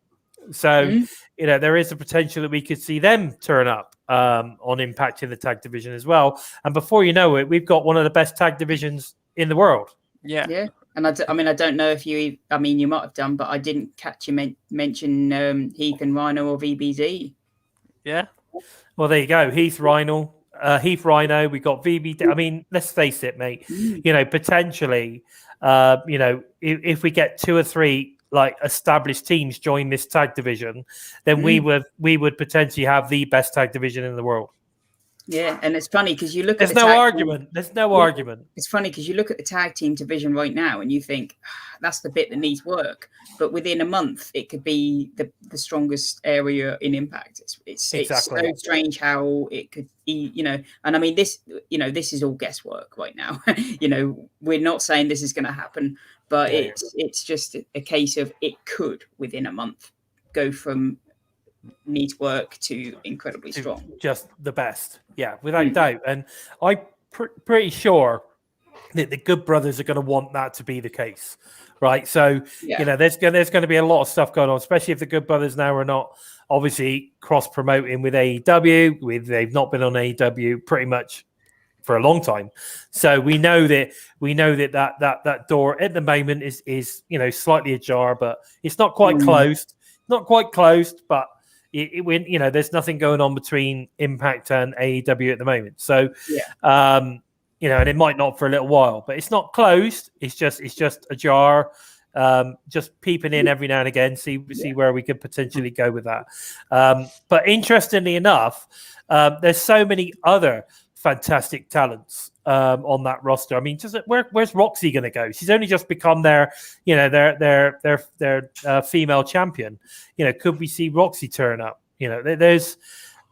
So, you know, there is a potential that we could see them turn up on Impact in the tag division as well. And before you know it, we've got one of the best tag divisions in the world. Yeah. And I mean, I don't know if you might have done, but I didn't catch you mention Heath and Rhino or VBZ. Yeah. Well, there you go. Heath Rhino. We got VBD. I mean, let's face it, mate. You know, potentially, you know, if we get 2 or 3 like established teams join this tag division, then we would potentially have the best tag division in the world. Yeah, and it's funny because you look There's at the no tag argument. Team, There's no argument. It's funny because you look at the tag team division right now and you think that's the bit that needs work. But within a month, it could be the strongest area in Impact. It's Exactly. so strange how it could be, you know. And I mean, this is all guesswork right now. You know, we're not saying this is going to happen, but it's just a case of it could within a month go from needs work to incredibly strong. Just the best. Yeah, without doubt. And I'm pretty sure that the Good Brothers are going to want that to be the case, right? So, you know, there's going to be a lot of stuff going on, especially if the Good Brothers now are not obviously cross-promoting with AEW. They've not been on AEW pretty much for a long time. So we know that door at the moment is you know, slightly ajar, but it's not quite closed. Not quite closed, but you know, there's nothing going on between Impact and AEW at the moment. So, you know, and it might not for a little while, but it's not closed. It's just ajar, just peeping in every now and again, see where we could potentially go with that. But interestingly enough, there's so many other fantastic talents on that roster. I mean, just where's Roxy going to go? She's only just become their female champion. You know, could we see Roxy turn up? You know,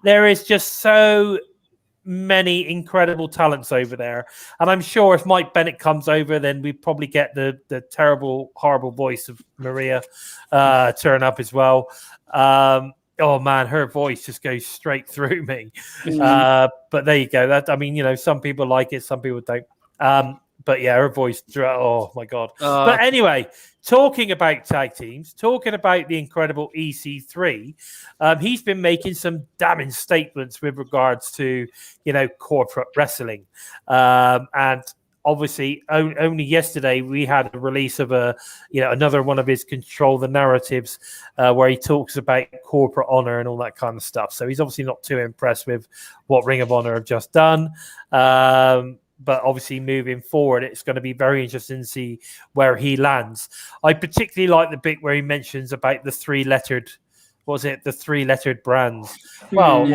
there is just so many incredible talents over there, and I'm sure if Mike Bennett comes over, then we probably get the terrible, horrible voice of Maria turn up as well. Oh man, her voice just goes straight through me. But there you go. That, I mean, you know, some people like it, some people don't. But yeah, her voice. Oh my god! But anyway, talking about tag teams, talking about the incredible EC3, he's been making some damning statements with regards to corporate wrestling, and obviously only yesterday we had a release of another one of his Control the Narratives where he talks about corporate honor and all that kind of stuff. So he's obviously not too impressed with what Ring of Honor have just done. But obviously moving forward, it's going to be very interesting to see where he lands. I particularly like the bit where he mentions about the three-lettered brands. Well,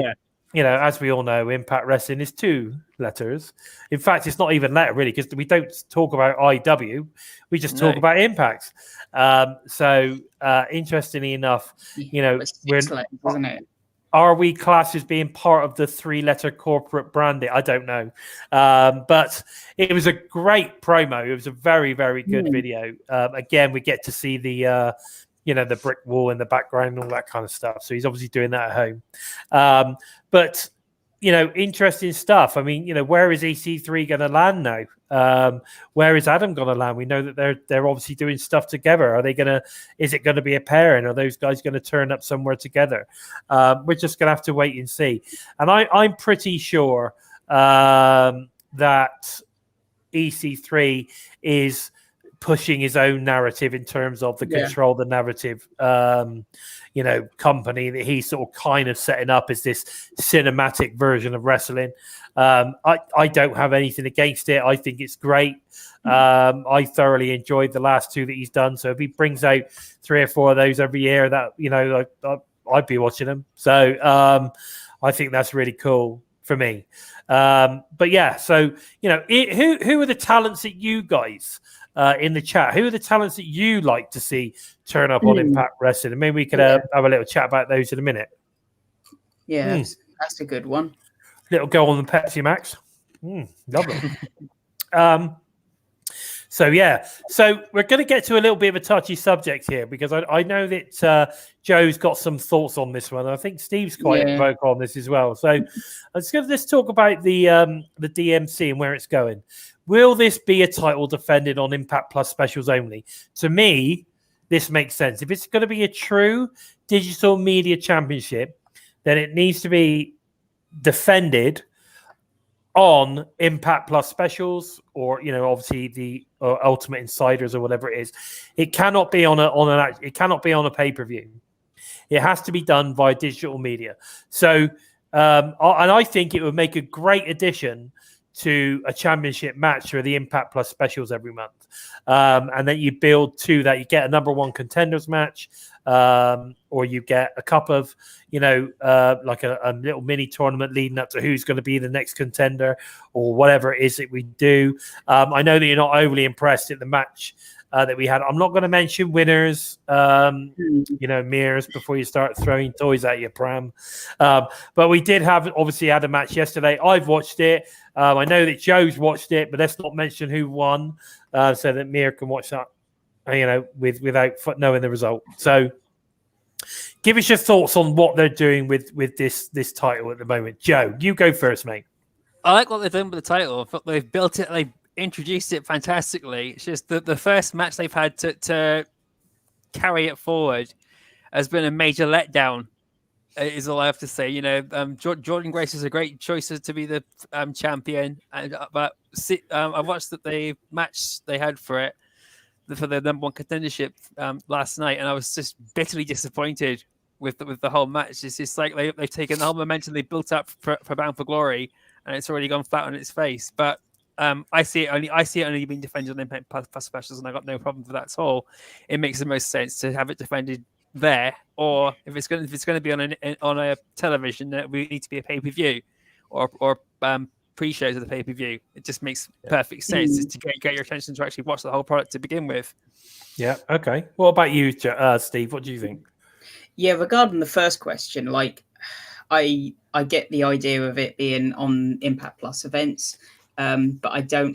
as we all know, Impact Wrestling is 2 letters. In fact, it's not even letter really, because we don't talk about IW. We just talk about Impact. So interestingly enough, wasn't it? Are we classed as being part of the 3-letter corporate branding? I don't know. But it was a great promo. It was a very, very good video. Again, we get to see the the brick wall in the background and all that kind of stuff. So he's obviously doing that at home. But interesting stuff. I mean, where is EC3 going to land now? Where is Adam going to land? We know that they're obviously doing stuff together. Is it going to be a pairing? Are those guys going to turn up somewhere together? We're just going to have to wait and see. And I'm pretty sure that EC3 is pushing his own narrative in terms of the Control the Narrative company that he's sort of kind of setting up as this cinematic version of wrestling. I don't have anything against it. I think it's great. I thoroughly enjoyed the last 2 that he's done. So if he brings out 3 or 4 of those every year, that I'd be watching them. So I think that's really cool for me. But yeah, so who are the talents that you guys in the chat? Who are the talents that you like to see turn up on Impact Wrestling? And maybe we could have a little chat about those in a minute. Yeah, that's a good one. Little go on the Pepsi Max. Lovely. So we're going to get to a little bit of a touchy subject here, because I know that Joe's got some thoughts on this one. I think Steve's quite vocal on this as well. So let's talk about the DMC and where it's going. Will this be a title defended on Impact Plus specials only? To me, this makes sense. If it's going to be a true digital media championship, then it needs to be defended on Impact Plus specials, or obviously the Ultimate Insiders or whatever it is. It cannot be on a pay-per-view. It has to be done via digital media. So, and I think it would make a great addition to a championship match for the Impact Plus specials every month. And then you build to that. You get a number 1 contenders match, or you get a couple of, like a little mini tournament leading up to who's going to be the next contender, or whatever it is that we do. I know that you're not overly impressed at the match that we had. I'm not going to mention winners, mirrors, before you start throwing toys at your pram. But we did obviously had a match yesterday. I've watched it. I know that Joe's watched it, but let's not mention who won, so that Mir can watch that, without knowing the result. So give us your thoughts on what they're doing with this title at the moment. Joe, you go first, mate. I like what they're doing with the title. I thought they've built it, they introduced it fantastically. It's just the first match they've had to carry it forward has been a major letdown, is all I have to say. Jordan Grace is a great choice to be the champion, but I watched the match they had for the number 1 contendership last night, and I was just bitterly disappointed with the whole match. It's just like they've taken the whole momentum they built up for Bound for Glory, and it's already gone flat on its face. But I see it only being defended on Impact Plus specials, and I got no problem with that at all. It makes the most sense to have it defended there, or if it's going to be on a television, that we need to be a pay-per-view or pre-shows of the pay-per-view. It just makes perfect sense just to get your attention to actually watch the whole product to begin with. Yeah. Okay. What about you, Steve? What do you think? Yeah, regarding the first question, I get the idea of it being on Impact Plus events, but I don't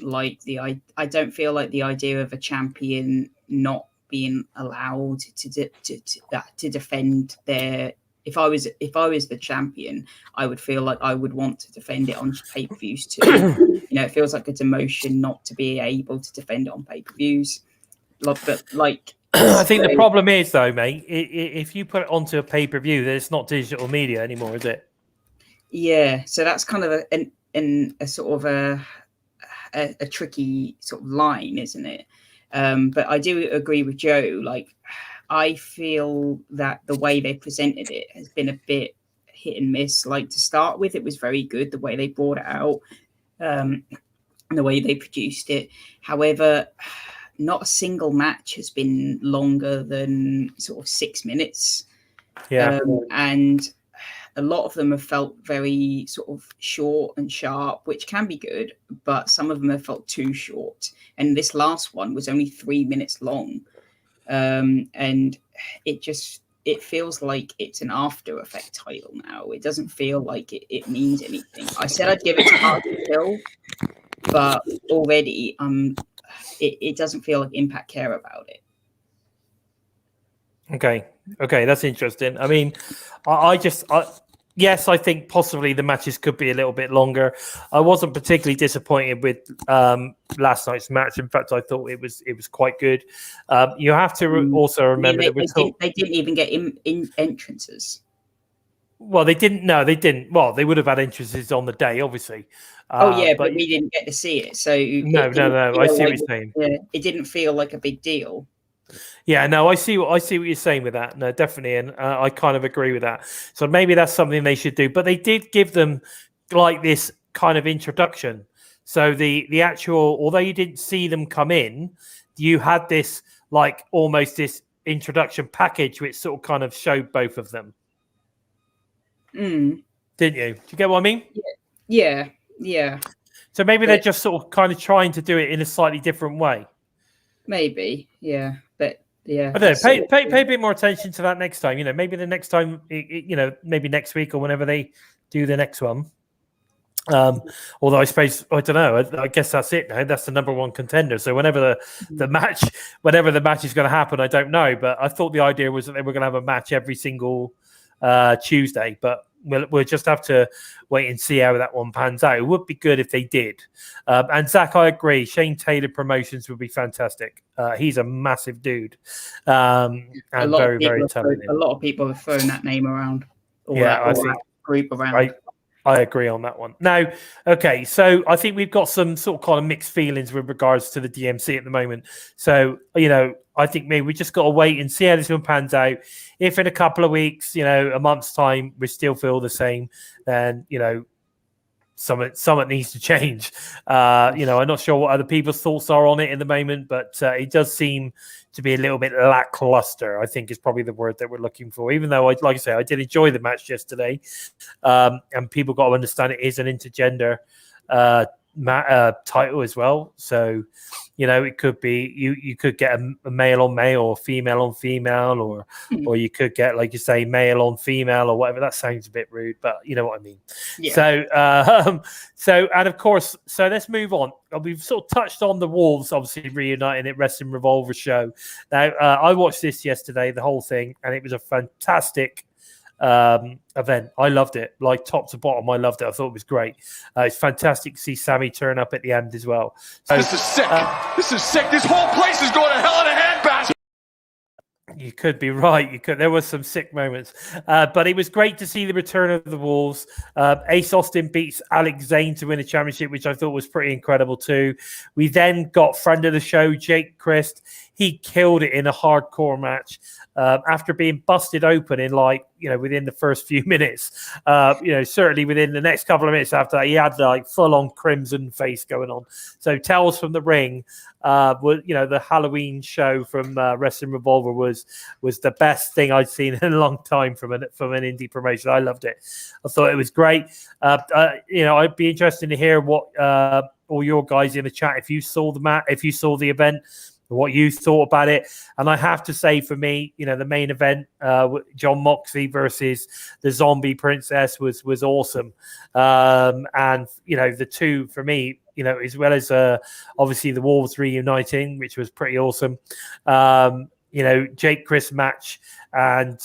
feel like the idea of a champion not being allowed to defend their if I was the champion, I would feel like I would want to defend it on pay-per-views too. It feels like a demotion not to be able to defend it on pay-per-views. I think the problem is, though, mate, if you put it onto a pay-per-view, then it's not digital media anymore, is it? Yeah, so that's kind of a sort of a tricky sort of line, isn't it? But I do agree with Joe. Like, I feel that the way they presented it has been a bit hit and miss. Like, to start with, it was very good, the way they brought it out, and the way they produced it. However, not a single match has been longer than sort of 6 minutes. Yeah. And a lot of them have felt very sort of short and sharp, which can be good, but some of them have felt too short. And this last one was only 3 minutes long. And it feels like it's an After Effect title now. It doesn't feel like it means anything. I said I'd give it to Hard to Kill, but already it doesn't feel like Impact care about it. Okay, that's interesting. I mean, yes, I think possibly the matches could be a little bit longer. I wasn't particularly disappointed with last night's match. In fact, I thought it was quite good. You have to also remember that they didn't even get in entrances. Well, they didn't. No, they didn't. Well, they would have had entrances on the day, obviously. But we didn't get to see it. So no. I see what you're saying. It didn't feel like a big deal. Yeah, no, I see what you're saying with that. No, definitely, and I kind of agree with that. So maybe that's something they should do. But they did give them like this kind of introduction. So the actual, although you didn't see them come in, you had this like almost this introduction package, which sort of kind of showed both of them. Didn't you? Do you get what I mean? Yeah. So maybe they're just sort of kind of trying to do it in a slightly different way. Maybe, yeah, but yeah. I don't know. Pay a bit more attention to that next time. Maybe the next time, maybe next week or whenever they do the next one. Although I suppose I don't know. I guess that's it now. That's the number one contender. So whenever the match is going to happen, I don't know. But I thought the idea was that they were going to have a match every single Tuesday. But we'll just have to wait and see how that one pans out. It would be good if they did. And Zach, I agree. Shane Taylor Promotions would be fantastic. He's a massive dude, and very, very talented. A lot of people have thrown that name around. I think group around. I agree on that one. Now, okay, so I think we've got some sort of kind of mixed feelings with regards to the DMC at the moment. So, I think maybe we just got to wait and see how this one pans out. If in a couple of weeks, a month's time, we still feel the same, then, something needs to change. I'm not sure what other people's thoughts are on it at the moment, but it does seem to be a little bit lackluster, I think is probably the word that we're looking for. Even though, like I say, I did enjoy the match yesterday, and people got to understand it is an intergender title as well. So, it could be you could get a male on male or female on female, or you could get, like you say, male on female or whatever. That sounds a bit rude, but you know what I mean. Yeah. So and of course, so let's move on. We've sort of touched on the Wolves obviously reuniting at Wrestling Revolver show. Now, I watched this yesterday, the whole thing, and it was a fantastic event. I loved it, like top to bottom. I loved it. I thought it was great. It's fantastic to see Sammy turn up at the end as well. So, this is sick. This is sick. This whole place is going to hell in a handbasket. You could be right. There was some sick moments, but it was great to see the return of the Wolves. Ace Austin beats Alex Zane to win a championship, which I thought was pretty incredible too. We then got friend of the show, Jake Crist. He killed it in a hardcore match after being busted open in within the first few minutes. Certainly within the next couple of minutes after that, he had full on crimson face going on. So Tales from the Ring, the Halloween show from Wrestling Revolver was the best thing I'd seen in a long time from an indie promotion. I loved it. I thought it was great. I'd be interested to hear what all your guys in the chat, if you saw the event, what you thought about it. And I have to say, for me, the main event, John Moxley versus the Zombie Princess was awesome. And the two, for me, as well as obviously the Wolves reuniting, which was pretty awesome. Jake Crist match and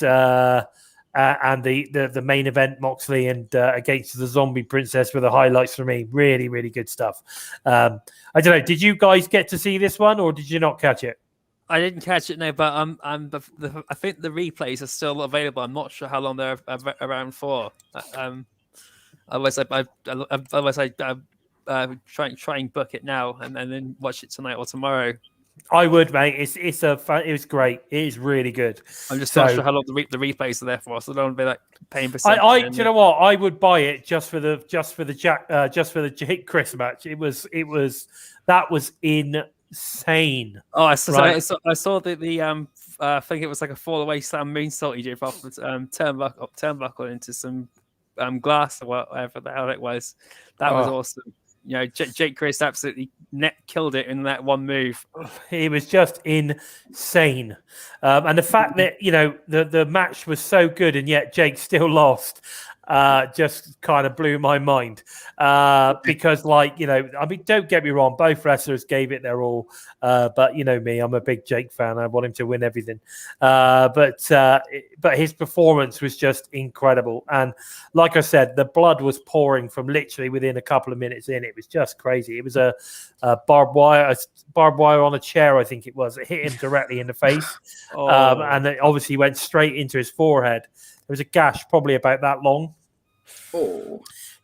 and the main event, Moxley and against the Zombie Princess, were the highlights for me. Really, really good stuff. I don't know. Did you guys get to see this one, or did you not catch it? I didn't catch it, no, but I think the replays are still available. I'm not sure how long they're around for. Otherwise, I try and book it now and then watch it tonight or tomorrow. I would, mate. It was great. It is really good. I'm just not sure how long the replays are there for, so I don't want to be like paying for something. Do you know what? I would buy it just for the Jake Crist match. That was insane. Oh, I saw the I think it was like a fall away slam moonsault he did off the turnbuckle into some glass or whatever the hell it was. That was awesome. You know, Jake Crist absolutely killed it in that one move. It was just insane. And the fact that, you know, the match was so good and yet Jake still lost just kind of blew my mind. Because, like, you know, I mean, don't get me wrong, both wrestlers gave it their all. But you know me, I'm a big Jake fan. I want him to win everything. But his performance was just incredible. And like I said, the blood was pouring from literally within a couple of minutes in. It was just crazy. It was a barbed wire on a chair, I think it was. It hit him directly in the face. And it obviously went straight into his forehead. There was a gash probably about that long.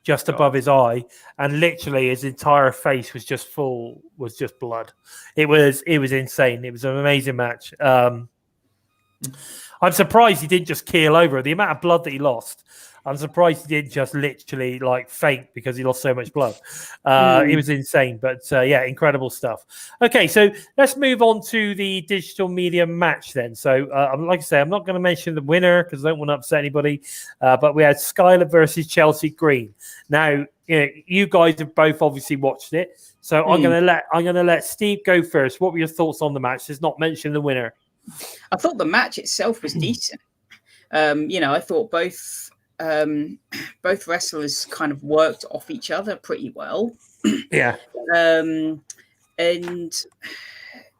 Just above his eye, and literally his entire face was just blood. It was insane. It was an amazing match. I'm surprised he didn't just keel over. The amount of blood that he lost, I'm surprised he didn't just literally like faint because he lost so much blood. It was insane, but yeah, incredible stuff. Okay, so let's move on to the digital media match then. So like I say, I'm not going to mention the winner because I don't want to upset anybody, but we had Skylar versus Chelsea Green. Now, you guys have both obviously watched it, so I'm going to let Steve go first. What were your thoughts on the match? Let's not mention the winner. I thought the match itself was decent. I thought both wrestlers kind of worked off each other pretty well. Yeah. And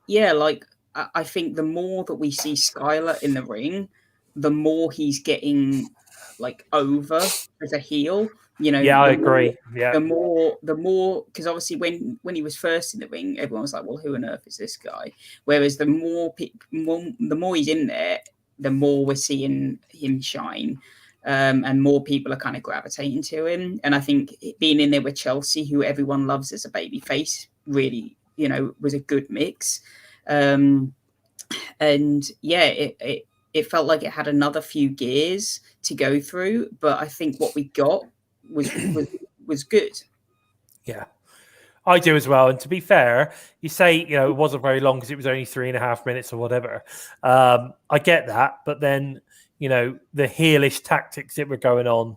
yeah, like I think the more that we see Skylar in the ring, the more he's getting like over as a heel. You know, yeah, I agree. Yeah, the more, because obviously when he was first in the ring, everyone was like, "Well, who on earth is this guy?" Whereas the more he's in there, the more we're seeing him shine. And more people are kind of gravitating to him. And I think being in there with Chelsea, who everyone loves as a babyface, really, was a good mix. And yeah, it felt like it had another few gears to go through, but I think what we got was good. Yeah, I do as well. And to be fair, you say, it wasn't very long because it was only 3.5 minutes or whatever. I get that, but then the heelish tactics that were going on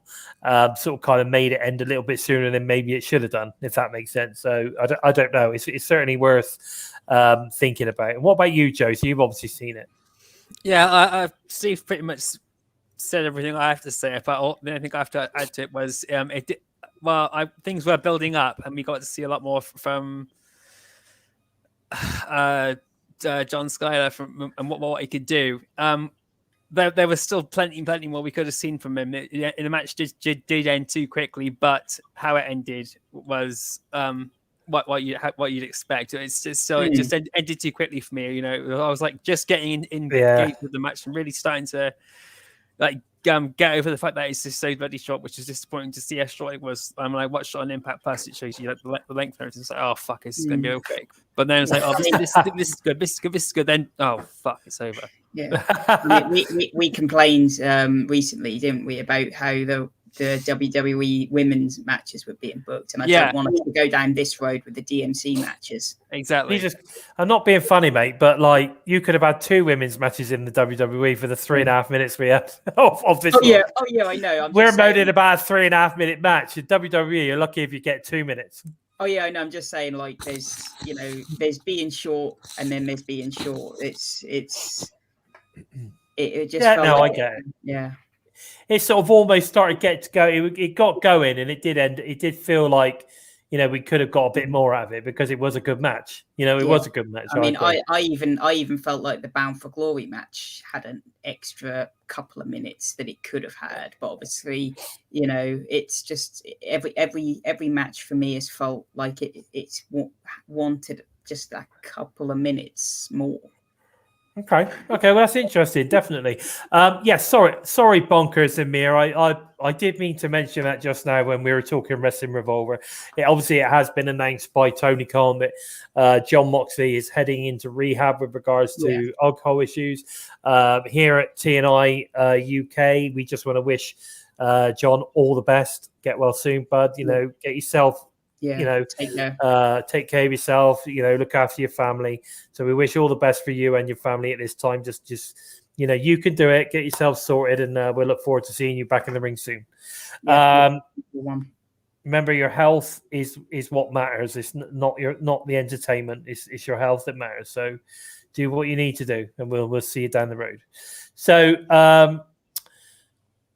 sort of kind of made it end a little bit sooner than maybe it should have done, if that makes sense. So I don't know. It's certainly worth thinking about. And what about you, Joe? So you've obviously seen it. Yeah, Steve pretty much said everything I have to say. But the only thing I have to add to it was things were building up, and we got to see a lot more from John Skylar and what he could do. There was still plenty more we could have seen from him. The match did end too quickly, but how it ended was what you'd expect. It just ended too quickly for me. I was like just getting engaged with the match and really starting to like get over the fact that it's just so bloody short, which is disappointing to see how short it was. When I watched it on Impact Plus, it shows you like the length and everything. It's like, oh fuck, it's gonna be okay. But then it's like, oh, this is good. Then oh fuck, it's over. Yeah, we complained recently, didn't we, about how the WWE women's matches were being booked, and I don't want us to go down this road with the DMC matches. Exactly. I'm not being funny, mate, but like you could have had 2 women's matches in the WWE for the 3.5 minutes we had of this. Oh yeah, I know. We're moaning about a 3.5 minute match. In WWE, you're lucky if you get 2 minutes. Oh yeah, I know. I'm just saying, like, there's being short, and then there's being short. It just felt I like get it. Yeah. It sort of almost started to go. It got going, and it did end. It did feel like, we could have got a bit more out of it because it was a good match. It was a good match. I mean, I even felt like the Bound for Glory match had an extra couple of minutes that it could have had, but obviously, it's just every match for me has felt like it's wanted just a couple of minutes more. Okay. Well, that's interesting. Definitely. Sorry, Bonkers and Mir. I did mean to mention that just now when we were talking Wrestling Revolver. Obviously, it has been announced by Tony Khan that John Moxley is heading into rehab with regards to alcohol issues. Here at TNI UK, we just want to wish John all the best. Get well soon, bud. Get yourself. Take care of yourself, look after your family. So we wish all the best for you and your family at this time. Just you can do it. Get yourself sorted, and we'll look forward to seeing you back in the ring soon. Remember, your health is what matters. It's not the entertainment. It's your health that matters. So do what you need to do, and we'll see you down the road. So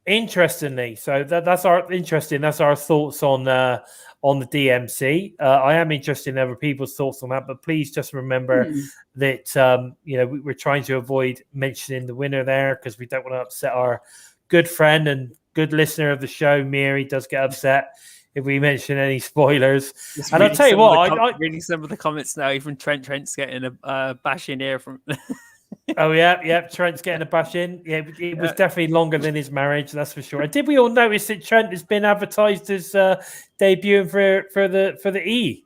interestingly, that's our thoughts on the DMC. I am interested in other people's thoughts on that, but please just remember that we're trying to avoid mentioning the winner there because we don't want to upset our good friend and good listener of the show, Miri. Does get upset if we mention any spoilers. And I'll tell you what, I'm reading some of the comments now. Even Trent's getting a bash in here from. Oh yeah, Trent's getting a bash in. Yeah, it was definitely longer than his marriage, that's for sure. And did we all notice that Trent has been advertised as debuting for the E?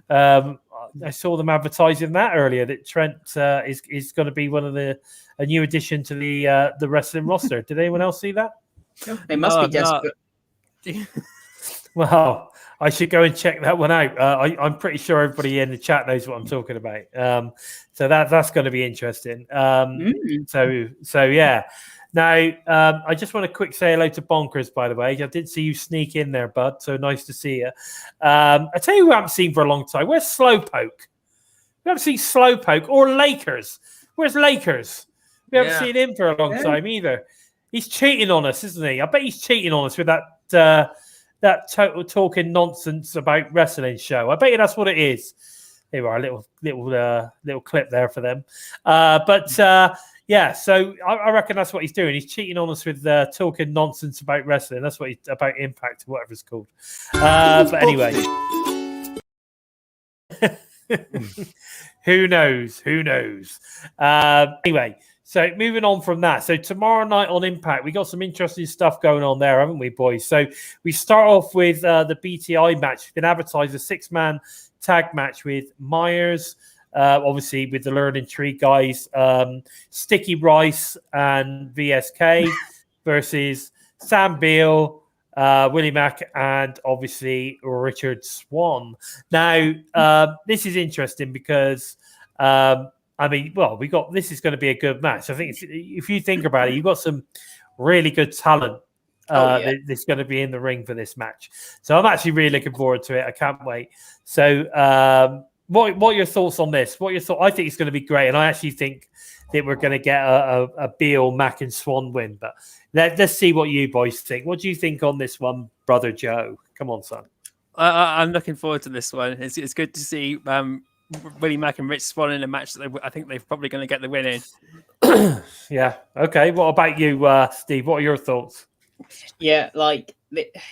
I saw them advertising that earlier. That Trent is going to be a new addition to the wrestling roster. Did anyone else see that? They must be desperate. Well, I should go and check that one out. I'm pretty sure everybody in the chat knows what I'm talking about. So that's going to be interesting. So yeah. Now, I just want to quick say hello to Bonkers, by the way. I did see you sneak in there, bud. So nice to see you. I tell you who I haven't seen for a long time. Where's Slowpoke? We haven't seen Slowpoke or Lakers. Where's Lakers? We haven't seen him for a long time either. He's cheating on us, isn't he? I bet he's cheating on us with that total talking nonsense about wrestling show. I bet you that's what it is. There we are, a little clip there for them. So I reckon that's what he's doing. He's cheating on us with talking nonsense about wrestling. That's what he's about Impact, whatever it's called. But anyway. Who knows? Anyway. So moving on from that. So tomorrow night on Impact, we got some interesting stuff going on there, haven't we, boys? So we start off with the BTI match. It's been advertised a 6-man tag match with Myers, obviously with the Learning Tree guys, Sticky Rice and VSK versus Sam Beale, Willie Mack, and obviously Richard Swann. Now, this is interesting because this is going to be a good match. I think if you think about it, you've got some really good talent that's going to be in the ring for this match. So I'm actually really looking forward to it. I can't wait. So what are your thoughts on this? I think it's going to be great. And I actually think that we're going to get a Beale, Mack and Swann win. But let's see what you boys think. What do you think on this one, Brother Joe? Come on, son. I'm looking forward to this one. It's good to see Willie Mack and Rich Swann in a match that I think they're probably going to get the win in. Yeah. Okay. What about you, Steve? What are your thoughts? Yeah,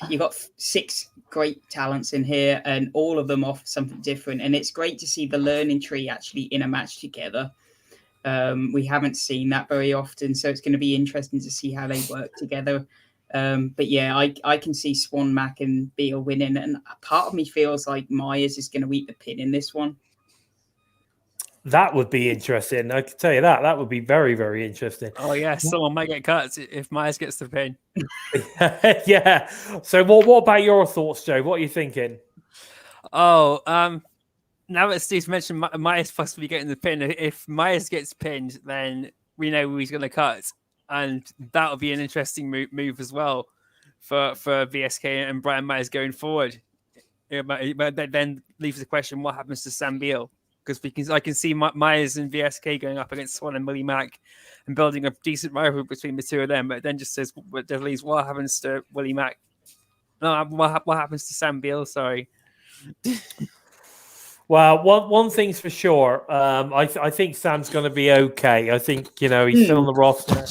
you got 6 great talents in here, and all of them offer something different. And it's great to see the Learning Tree actually in a match together. We haven't seen that very often, so it's going to be interesting to see how they work together. But yeah, I can see Swann, Mack, and Beale winning, and a part of me feels like Myers is going to eat the pin in this one. That would be interesting. I can tell you that. That would be very, very interesting. Oh, yeah. Someone might get cut if Myers gets the pin. Yeah. So what about your thoughts, Joe? What are you thinking? Oh, now that Steve's mentioned Myers possibly getting the pin, if Myers gets pinned, then we know who he's going to cut. And that would be an interesting move as well for VSK and Brian Myers going forward. But that then leaves the question, what happens to Sam Beale? Because I can see Myers and VSK going up against Swann and Willie Mack and building a decent rivalry between the two of them. But then just says, what happens to Willie Mack? No, what happens to Sam Beale? Sorry. Well, one thing's for sure. I think Sam's going to be okay. I think he's still on the roster.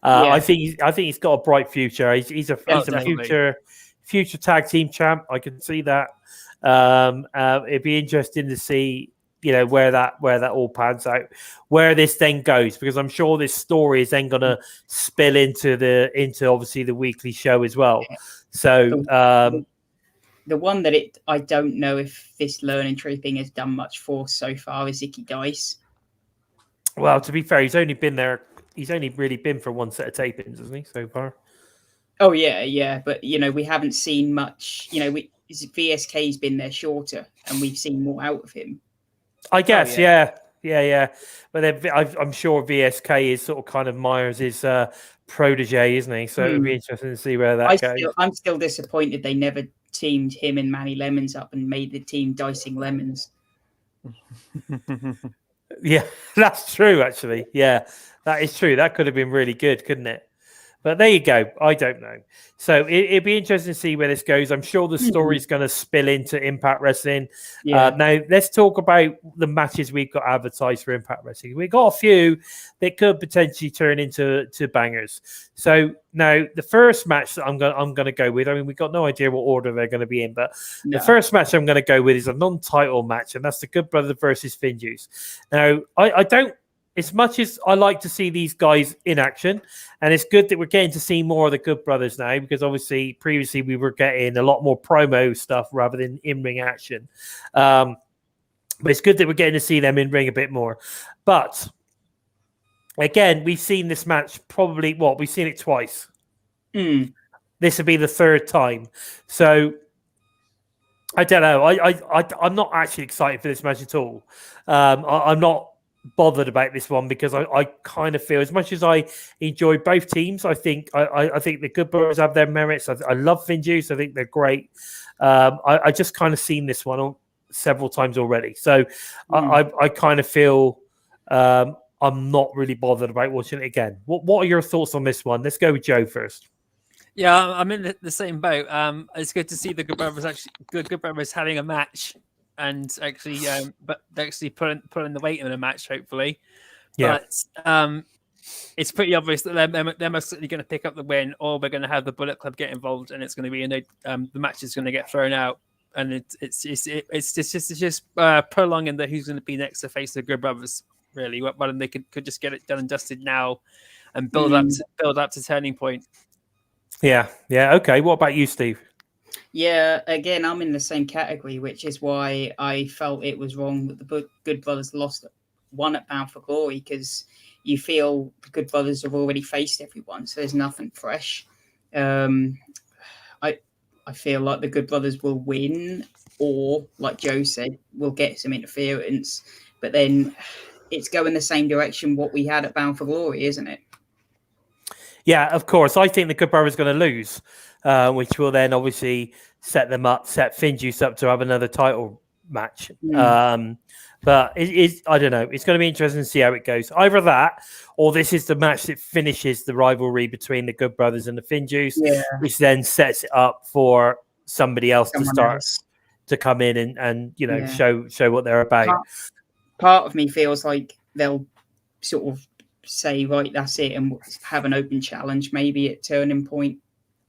Yeah. I think he's got a bright future. He's a definitely. future tag team champ. I can see that. It'd be interesting to see where that all pans out, where this then goes, because I'm sure this story is then going to spill into obviously the weekly show as well. So. The one that I don't know if this learning tree thing has done much for so far is Icky Dice. Well, to be fair, he's only been there. He's only really been for one set of tapings, hasn't he, so far? Oh yeah, but we haven't seen much. VSK's been there shorter, and we've seen more out of him. I guess, yeah. But then I'm sure VSK is sort of kind of Myers' protege, isn't he? So it'd be interesting to see where that goes. I'm still disappointed they never teamed him and Manny Lemons up and made the team Dicing Lemons. Yeah, that's true, actually. Yeah, that is true. That could have been really good, couldn't it? But there you go. I don't know. So it'd be interesting to see where this goes. I'm sure the story is going to spill into Impact Wrestling. Yeah. Now, let's talk about the matches we've got advertised for Impact Wrestling. We've got a few that could potentially turn into bangers. So now the first match that I'm going to go with, I mean, we've got no idea what order they're going to be in, but the first match I'm going to go with is a non-title match, and that's the Good Brothers versus Finjuice. Now, I don't, as much as I like to see these guys in action, and it's good that we're getting to see more of the Good Brothers now, because obviously previously we were getting a lot more promo stuff rather than in-ring action. But it's good that we're getting to see them in-ring a bit more. But again, we've seen this match we've seen it twice. This would be the third time. So I don't know. I'm not actually excited for this match at all. I'm not bothered about this one, because I kind of feel, as much as I enjoy both teams, I think the Good Brothers have their merits. I love Finjuice. I think they're great. I just kind of seen this one several times already, so I kind of feel I'm not really bothered about watching it again. What are your thoughts on this one? Let's go with Joe first. Yeah, I'm in the same boat. It's good to see the Good Brothers having a match. And actually, but actually pulling the weight in a match, hopefully. Yeah. But it's pretty obvious that they're most likely going to pick up the win, or we're going to have the Bullet Club get involved, and it's going to be the match is going to get thrown out, and it's just prolonging who's going to be next to face the Good Brothers. Really, rather than they could just get it done and dusted now, and build up to Turning Point. Yeah. Okay. What about you, Steve? Yeah, again, I'm in the same category, which is why I felt it was wrong that the Good Brothers won at Bound for Glory, because you feel the Good Brothers have already faced everyone, so there's nothing fresh. I feel like the Good Brothers will win, or, like Joe said, we'll get some interference, but then it's going the same direction what we had at Bound for Glory, isn't it? Yeah, of course. I think the Good Brothers are going to lose, which will then obviously set Finjuice up to have another title match. But I don't know. It's going to be interesting to see how it goes. Either that, or this is the match that finishes the rivalry between the Good Brothers and the Finjuice, which then sets it up for somebody else to come in and show what they're about. Part of me feels like they'll sort of say, right, that's it, and have an open challenge maybe at Turning Point.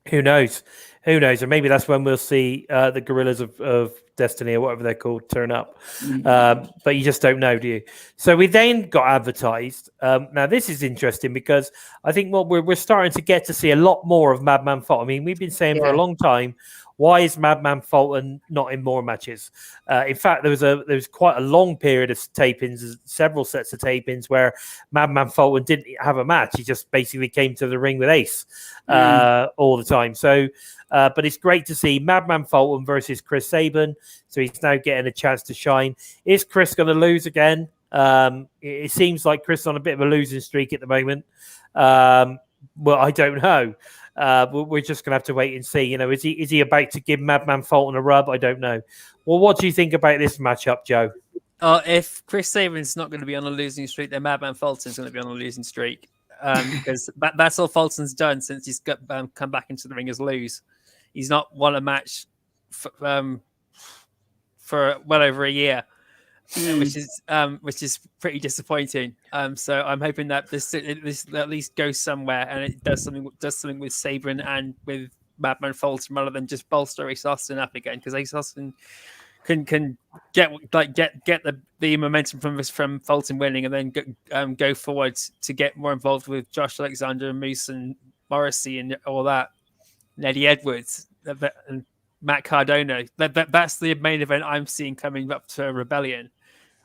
Who knows? And maybe that's when we'll see the Gorillas of Destiny, or whatever they're called, turn up. But you just don't know, do you? So we then got advertised. Now this is interesting, because I think we're starting to get to see a lot more of Madman Fulton. I mean, we've been saying for a long time, why is Madman Fulton not in more matches? In fact, there was quite a long period of tapings, several sets of tapings, where Madman Fulton didn't have a match. He just basically came to the ring with Ace all the time. So, but it's great to see Madman Fulton versus Chris Sabin. So he's now getting a chance to shine. Is Chris going to lose again? It seems like Chris is on a bit of a losing streak at the moment. Well, I don't know. We're just going to have to wait and see. Is he about to give Madman Fulton a rub? I don't know. Well, what do you think about this matchup, Joe? If Chris Sabin's not going to be on a losing streak, then Madman Fulton's going to be on a losing streak. Because that's all Fulton's done since he's come back into the ring as lose. He's not won a match for well over a year, which is pretty disappointing. So I'm hoping that this at least goes somewhere and it does something with Sabin and with Madman Fulton rather than just bolster Ace Austin up again, because Ace Austin can get the momentum from Fulton winning and then go forward to get more involved with Josh Alexander, Moose and Morrissey and all that, and Eddie Edwards and Matt Cardona. That's the main event I'm seeing coming up to Rebellion,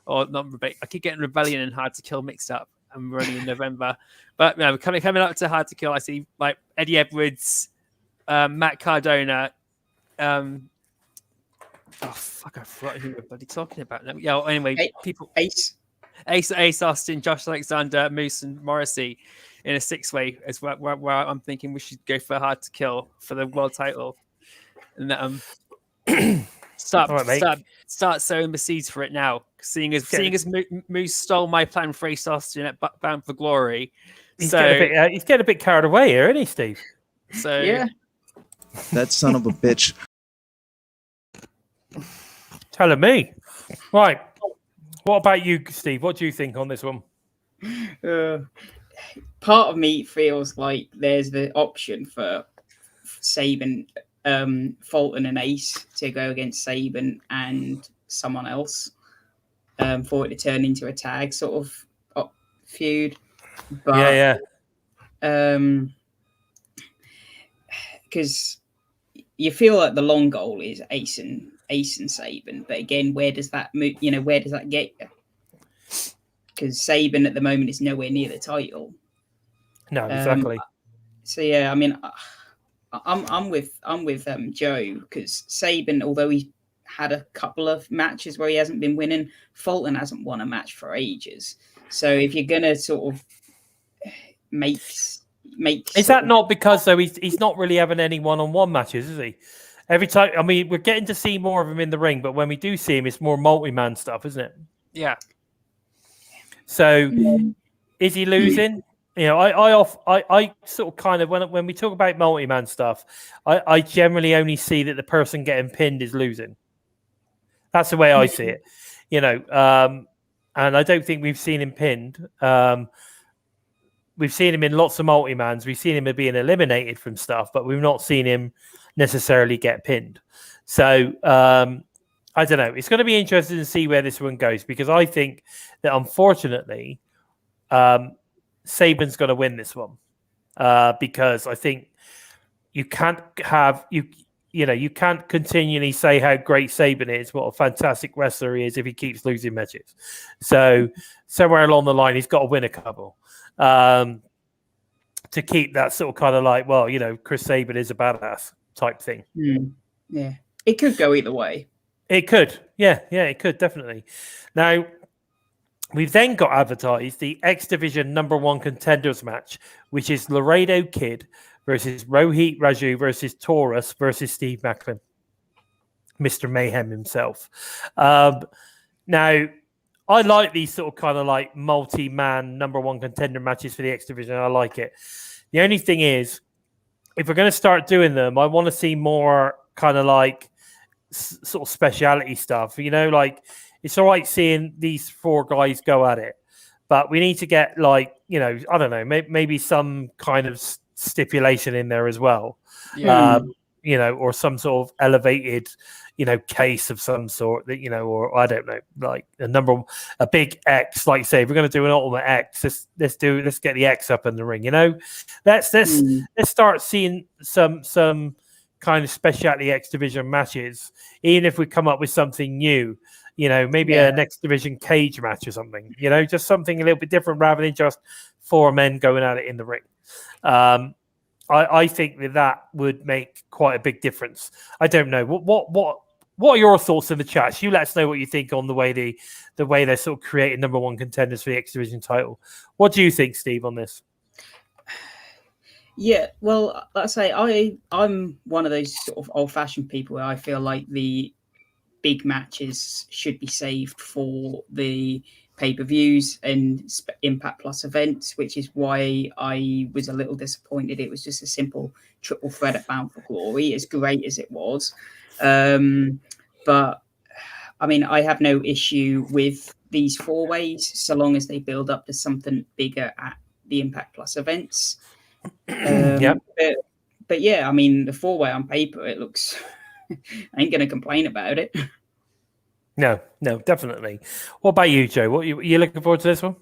or not Rebellion. I keep getting Rebellion and Hard to Kill mixed up. I'm running in November, but coming up to Hard to Kill, I see like Eddie Edwards, Matt Cardona. Oh fuck! I forgot who we're bloody talking about now. Yeah. Well, anyway, Ace Austin, Josh Alexander, Moose, and Morrissey in a 6-way is where I'm thinking we should go for Hard to Kill for the world title, and start sowing the seeds for it now. Seeing as Moose stole my plan for Ace Austin at Bound for Glory, he's getting a bit carried away here, isn't he, Steve? So yeah, that son of a bitch. Telling me. Right. What about you, Steve? What do you think on this one? Part of me feels like there's the option for Sabin, Fulton and Ace to go against Sabin and someone else for it to turn into a tag sort of feud. But, because you feel like the long goal is Ace and Sabin, but again, where does that move? Where does that get you? Because Sabin at the moment is nowhere near the title. No, exactly. So yeah, I mean, I'm with Joe, because Sabin, although he had a couple of matches where he hasn't been winning, Fulton hasn't won a match for ages. So if you're gonna sort of make is that not because though he's not really having any one-on-one matches, is he? Every time, I mean, we're getting to see more of him in the ring, but when we do see him, it's more multi-man stuff, isn't it? Yeah. So, is he losing? I sort of kind of when we talk about multi-man stuff, I generally only see that the person getting pinned is losing. That's the way I see it, and I don't think we've seen him pinned. We've seen him in lots of multi-mans. We've seen him being eliminated from stuff, but we've not seen him necessarily get pinned. So I don't know. It's going to be interesting to see where this one goes, because I think that unfortunately Sabin's going to win this one because I think you can't have you can't continually say how great Sabin is, what a fantastic wrestler he is, if he keeps losing matches. So somewhere along the line, he's got to win a couple to keep that sort of kind of like, well, Chris Sabin is a badass type thing. Yeah, it could go either way. It could, yeah, it could definitely. Now we've then got advertised the X Division #1 contenders match, which is Laredo Kid versus Rohit Raju versus Taurus versus Steve Macklin, Mr. Mayhem himself. Now, I like these sort of kind of like multi-man #1 contender matches for the X Division. I like it. The only thing is, if we're going to start doing them, I want to see more kind of like sort of speciality stuff. Like it's all right seeing these 4 guys go at it, but we need to get like, I don't know, maybe some kind of stipulation in there as well. Yeah. Or some sort of elevated, case of some sort that, or I don't know, like a big X, like say, if we're going to do an Ultimate X, let's get the X up in the ring, let's start seeing some kind of specialty X Division matches, even if we come up with something new, maybe an X Division cage match or something, just something a little bit different rather than just 4 men going at it in the ring. I think that would make quite a big difference. I don't know. What are your thoughts in the chat? You let us know what you think on the way they're sort of creating #1 contenders for the X Division title. What do you think, Steve, on this? Yeah, well, like I say, I'm one of those sort of old-fashioned people where I feel like the big matches should be saved for the pay-per-views and Impact Plus events, which is why I was a little disappointed. It was just a simple triple threat at Bound for Glory, as great as it was. But I mean, I have no issue with these 4-ways so long as they build up to something bigger at the Impact Plus events. Yep. But yeah, I mean, the 4-way on paper, it looks. I ain't gonna complain about it. No, definitely. What about you, Joe? What you looking forward to this one?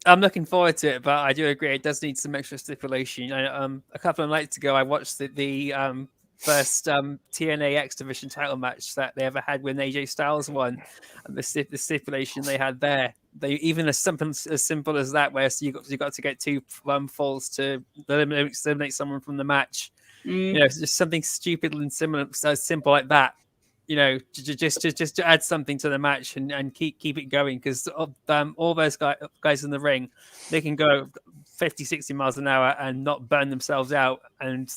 I'm looking forward to it, but I do agree it does need some extra stipulation. A couple of nights ago, I watched the first TNA X Division title match that they ever had when AJ Styles won, and the stipulation they had there. They even as simple as that, where you got to get 2 falls to eliminate someone from the match. You know, it's just something stupid and simple like that. You know, just to add something to the match and keep it going, because all those guys in the ring, they can go 50, 60 miles an hour and not burn themselves out. And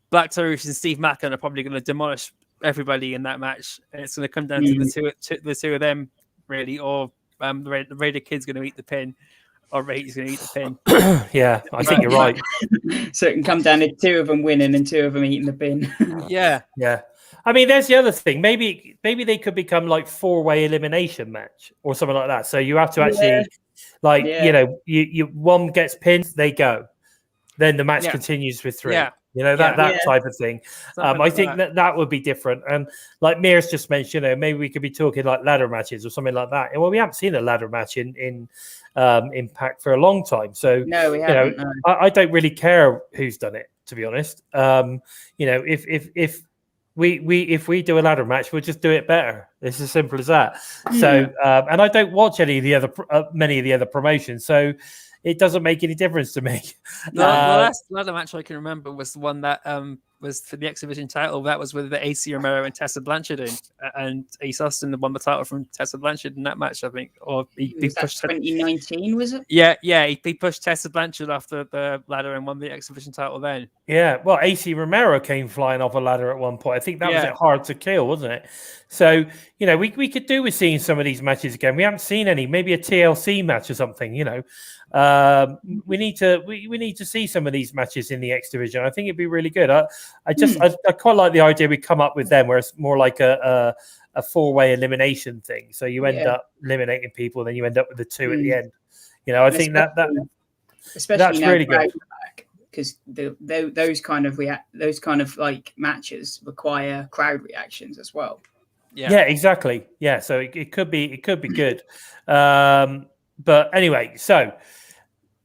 Black Taurus and Steve Macklin are probably going to demolish everybody in that match. And it's going to come down to the two of them, really, or the Raider Kid's going to eat the pin, or Raider's going to eat the pin. Yeah, I think you're right. So it can come down to 2 of them winning and 2 of them eating the pin. Yeah. I mean, there's the other thing. Maybe they could become like 4-way elimination match or something like that. So you have to actually, you know, you one gets pinned, they go. Then the match continues with 3. Yeah. You know, that type of thing. I think that would be different. And like Mir's just mentioned, you know, maybe we could be talking like ladder matches or something like that. And well, we haven't seen a ladder match in Impact for a long time. So no, we haven't. You know, I don't really care who's done it, to be honest. You know, if we do a ladder match, we'll just do it better. It's as simple as that. So, and I don't watch any of the other many of the other promotions, so it doesn't make any difference to me. The last ladder match I can remember was the one that was for the X Division title. That was with the AC Romero and Tessa Blanchard in, and Ace Austin won the title from Tessa Blanchard in that match, I think. Or he pushed 2019, was it? Yeah, he pushed Tessa Blanchard off the ladder and won the X Division title then. Yeah, well, AC Romero came flying off a ladder at one point. I think that was it, Hard to Kill, wasn't it? So, you know, we could do with seeing some of these matches again. We haven't seen any. Maybe a TLC match or something, you know. We need to see some of these matches in the X Division. I think it'd be really good. I quite like the idea we come up with them, where it's more like a 4-way elimination thing. So you end up eliminating people, then you end up with the 2 at the end. You know, I think especially that's now really good, because those kind of like matches require crowd reactions as well. Yeah, exactly. Yeah, so it could be good. But anyway, so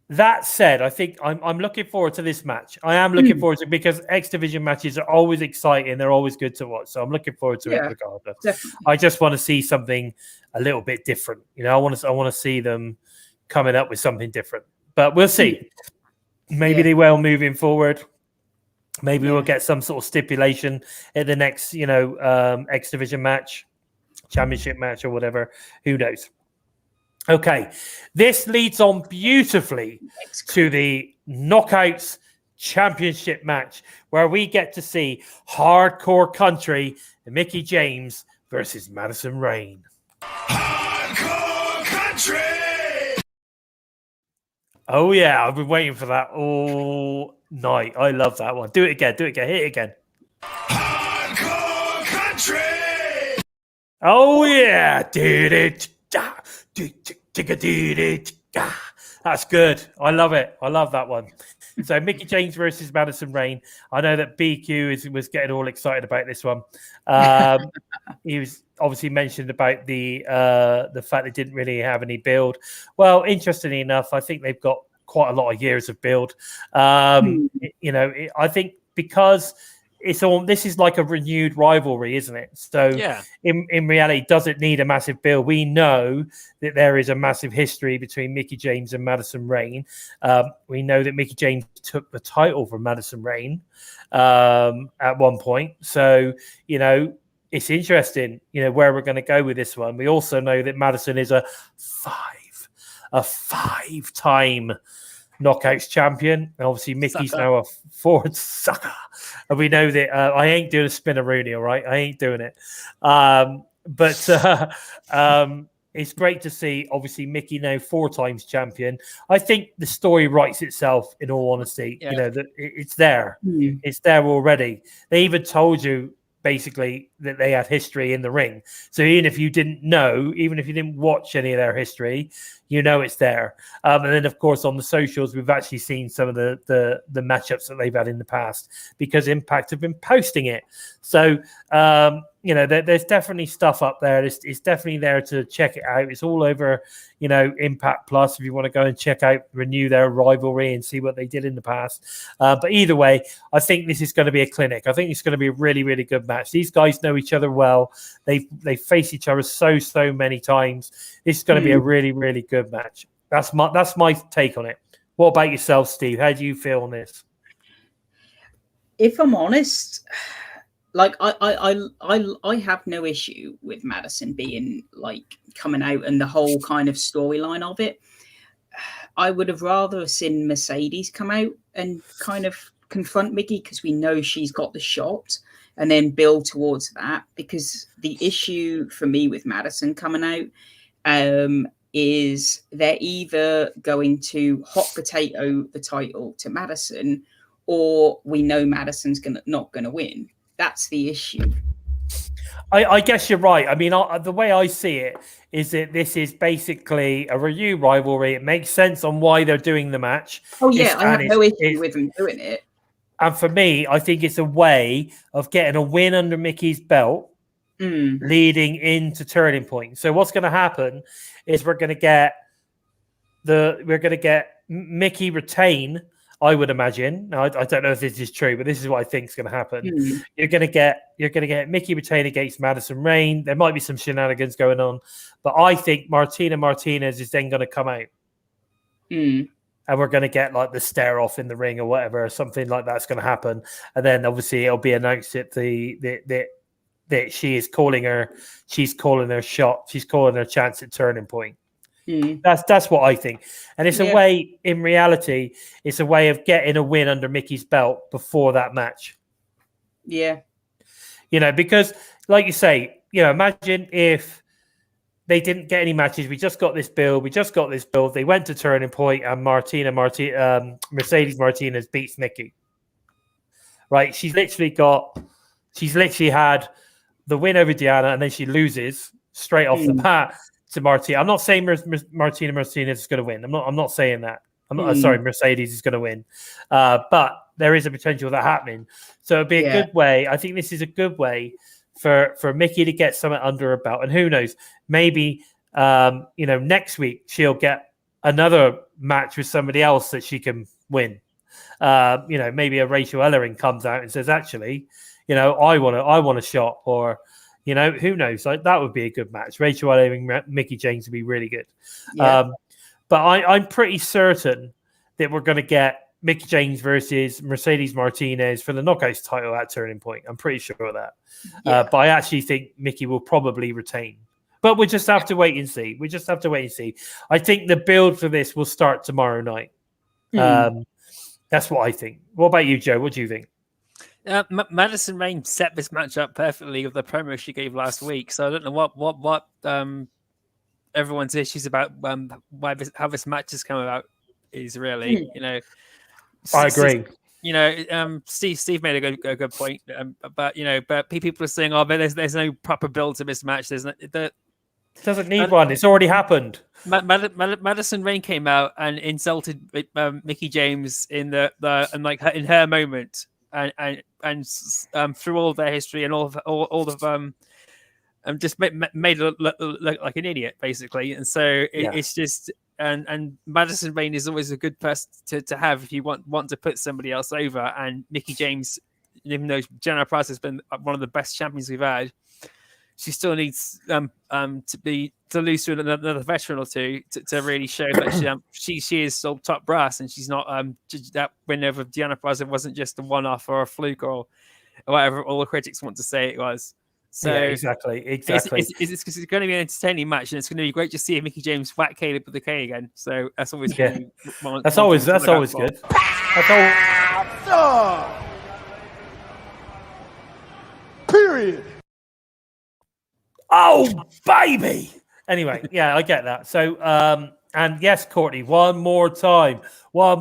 that said, I think I'm looking forward to this match. I am looking forward to it because X Division matches are always exciting. They're always good to watch. So I'm looking forward to it regardless. Definitely. I just want to see something a little bit different. You know, I want to see them coming up with something different. But we'll see. Maybe they will moving forward. Maybe we'll get some sort of stipulation at the next, you know, X Division match, championship match or whatever. Who knows? Okay, this leads on beautifully to the Knockouts Championship match, where we get to see Hardcore Country, Mickie James versus Madison Rayne. Hardcore Country! Oh, yeah, I've been waiting for that all night. I love that one. Do it again, hit it again. Hardcore Country! Oh, yeah, that's good. I love it. I love that one. So Mickie James versus Madison Rayne. I know that BQ was getting all excited about this one. He was obviously mentioned about the fact they didn't really have any build. Well, interestingly enough, I think they've got quite a lot of years of build. You know, I think because this is like a renewed rivalry, isn't it? So in reality, does it need a massive build? We know that there is a massive history between Mickie James and Madison Rayne. We know that Mickie James took the title from Madison Rayne at one point. So, you know, it's interesting, you know, where we're going to go with this one. We also know that Madison is a five-time Knockouts champion. And obviously, Mickey's now a forward sucker. And we know that I ain't doing a spinneroonie, all right? I ain't doing it. But it's great to see, obviously, Mickie now 4 times champion. I think the story writes itself, in all honesty. You know, that it's there. It's there already. They even told you basically that they had history in the ring. So even if you didn't know, even if you didn't watch any of their history, you know it's there. And then, of course, on the socials, we've actually seen some of the matchups that they've had in the past because Impact have been posting it. So, there's definitely stuff up there. It's definitely there to check it out. It's all over, Impact Plus if you want to go and renew their rivalry and see what they did in the past. But either way, I think this is going to be a clinic. I think it's going to be a really, really good match. These guys know each other well. They face each other so many times. This is going to be a really, really good match. That's my take on it. What about yourself, Steve? How do you feel on this? If I'm honest, like I have no issue with Madison being like coming out and the whole kind of storyline of it. I would have rather seen Mercedes come out and kind of confront Mickey because we know she's got the shot, and then build towards that. Because the issue for me with Madison coming out is they're either going to hot potato the title to Madison, or we know Madison's not gonna win. That's the issue. I guess you're right. I mean, the way I see it is that this is basically a review rivalry. It makes sense on why they're doing the match. Oh yeah, I have no issue with them doing it. And for me, I think it's a way of getting a win under Mickey's belt, leading into Turning Point. So what's going to happen is we're going to get Mickey retain. I would imagine. Now, I don't know if this is true, but this is what I think is going to happen. You're going to get Mickey retain against Madison Rayne. There might be some shenanigans going on, but I think Martina Martinez is then going to come out, and we're going to get like the stare off in the ring or whatever, or something like that's going to happen. And then obviously it'll be announced that that she's calling her shot. She's calling her chance at Turning Point. That's what I think, and it's a way. In reality, it's a way of getting a win under Mickey's belt before that match. Yeah, because like you say, imagine if they didn't get any matches. We just got this build. They went to Turning Point, and Mercedes Martinez beats Mickey. Right? She's literally had the win over Deanna, and then she loses straight off the bat to Martina. I'm not saying Martina Martinez is going to win. I'm not saying that. I'm not sorry, Mercedes is going to win. But there is a potential of that happening. So it'd be a good way. I think this is a good way for Mickey to get something under her belt. And who knows, maybe next week she'll get another match with somebody else that she can win. Maybe a Rachel Ellering comes out and says, actually, I want a shot, or who knows? Like, that would be a good match. Rachel Ellering, Mickey James would be really good. Yeah. But I'm pretty certain that we're going to get Mickey James versus Mercedes Martinez for the Knockouts title at Turning Point. I'm pretty sure of that. Yeah. But I actually think Mickey will probably retain. But we'll just have to wait and see. I think the build for this will start tomorrow night. That's what I think. What about you, Joe? What do you think? Madison Rayne set this match up perfectly with the promo she gave last week. So I don't know what everyone's issues about how this match has come about is really. I agree. Steve made a good point. But people are saying, oh, but there's no proper build to this match. It doesn't need one. It's already happened. Madison Rayne came out and insulted Mickey James in her moment. And through all of their history and all of them, just made her look like an idiot, basically. And so it's just and Madison Rayne is always a good person to have if you want to put somebody else over. And Mickey James, even though Jenna Price has been one of the best champions we've had, she still needs to lose to another veteran or two to really show that she is still top brass, and she's not that win over Deanna Purrazzo wasn't just a one-off or a fluke or whatever all the critics want to say it was. So exactly. It's going to be an entertaining match, and it's going to be great to see Mickey James whack Caleb with the K again. So that's always good. That's always good. Period. Oh, baby. Anyway, I get that. So, And yes, Courtney, one more time. I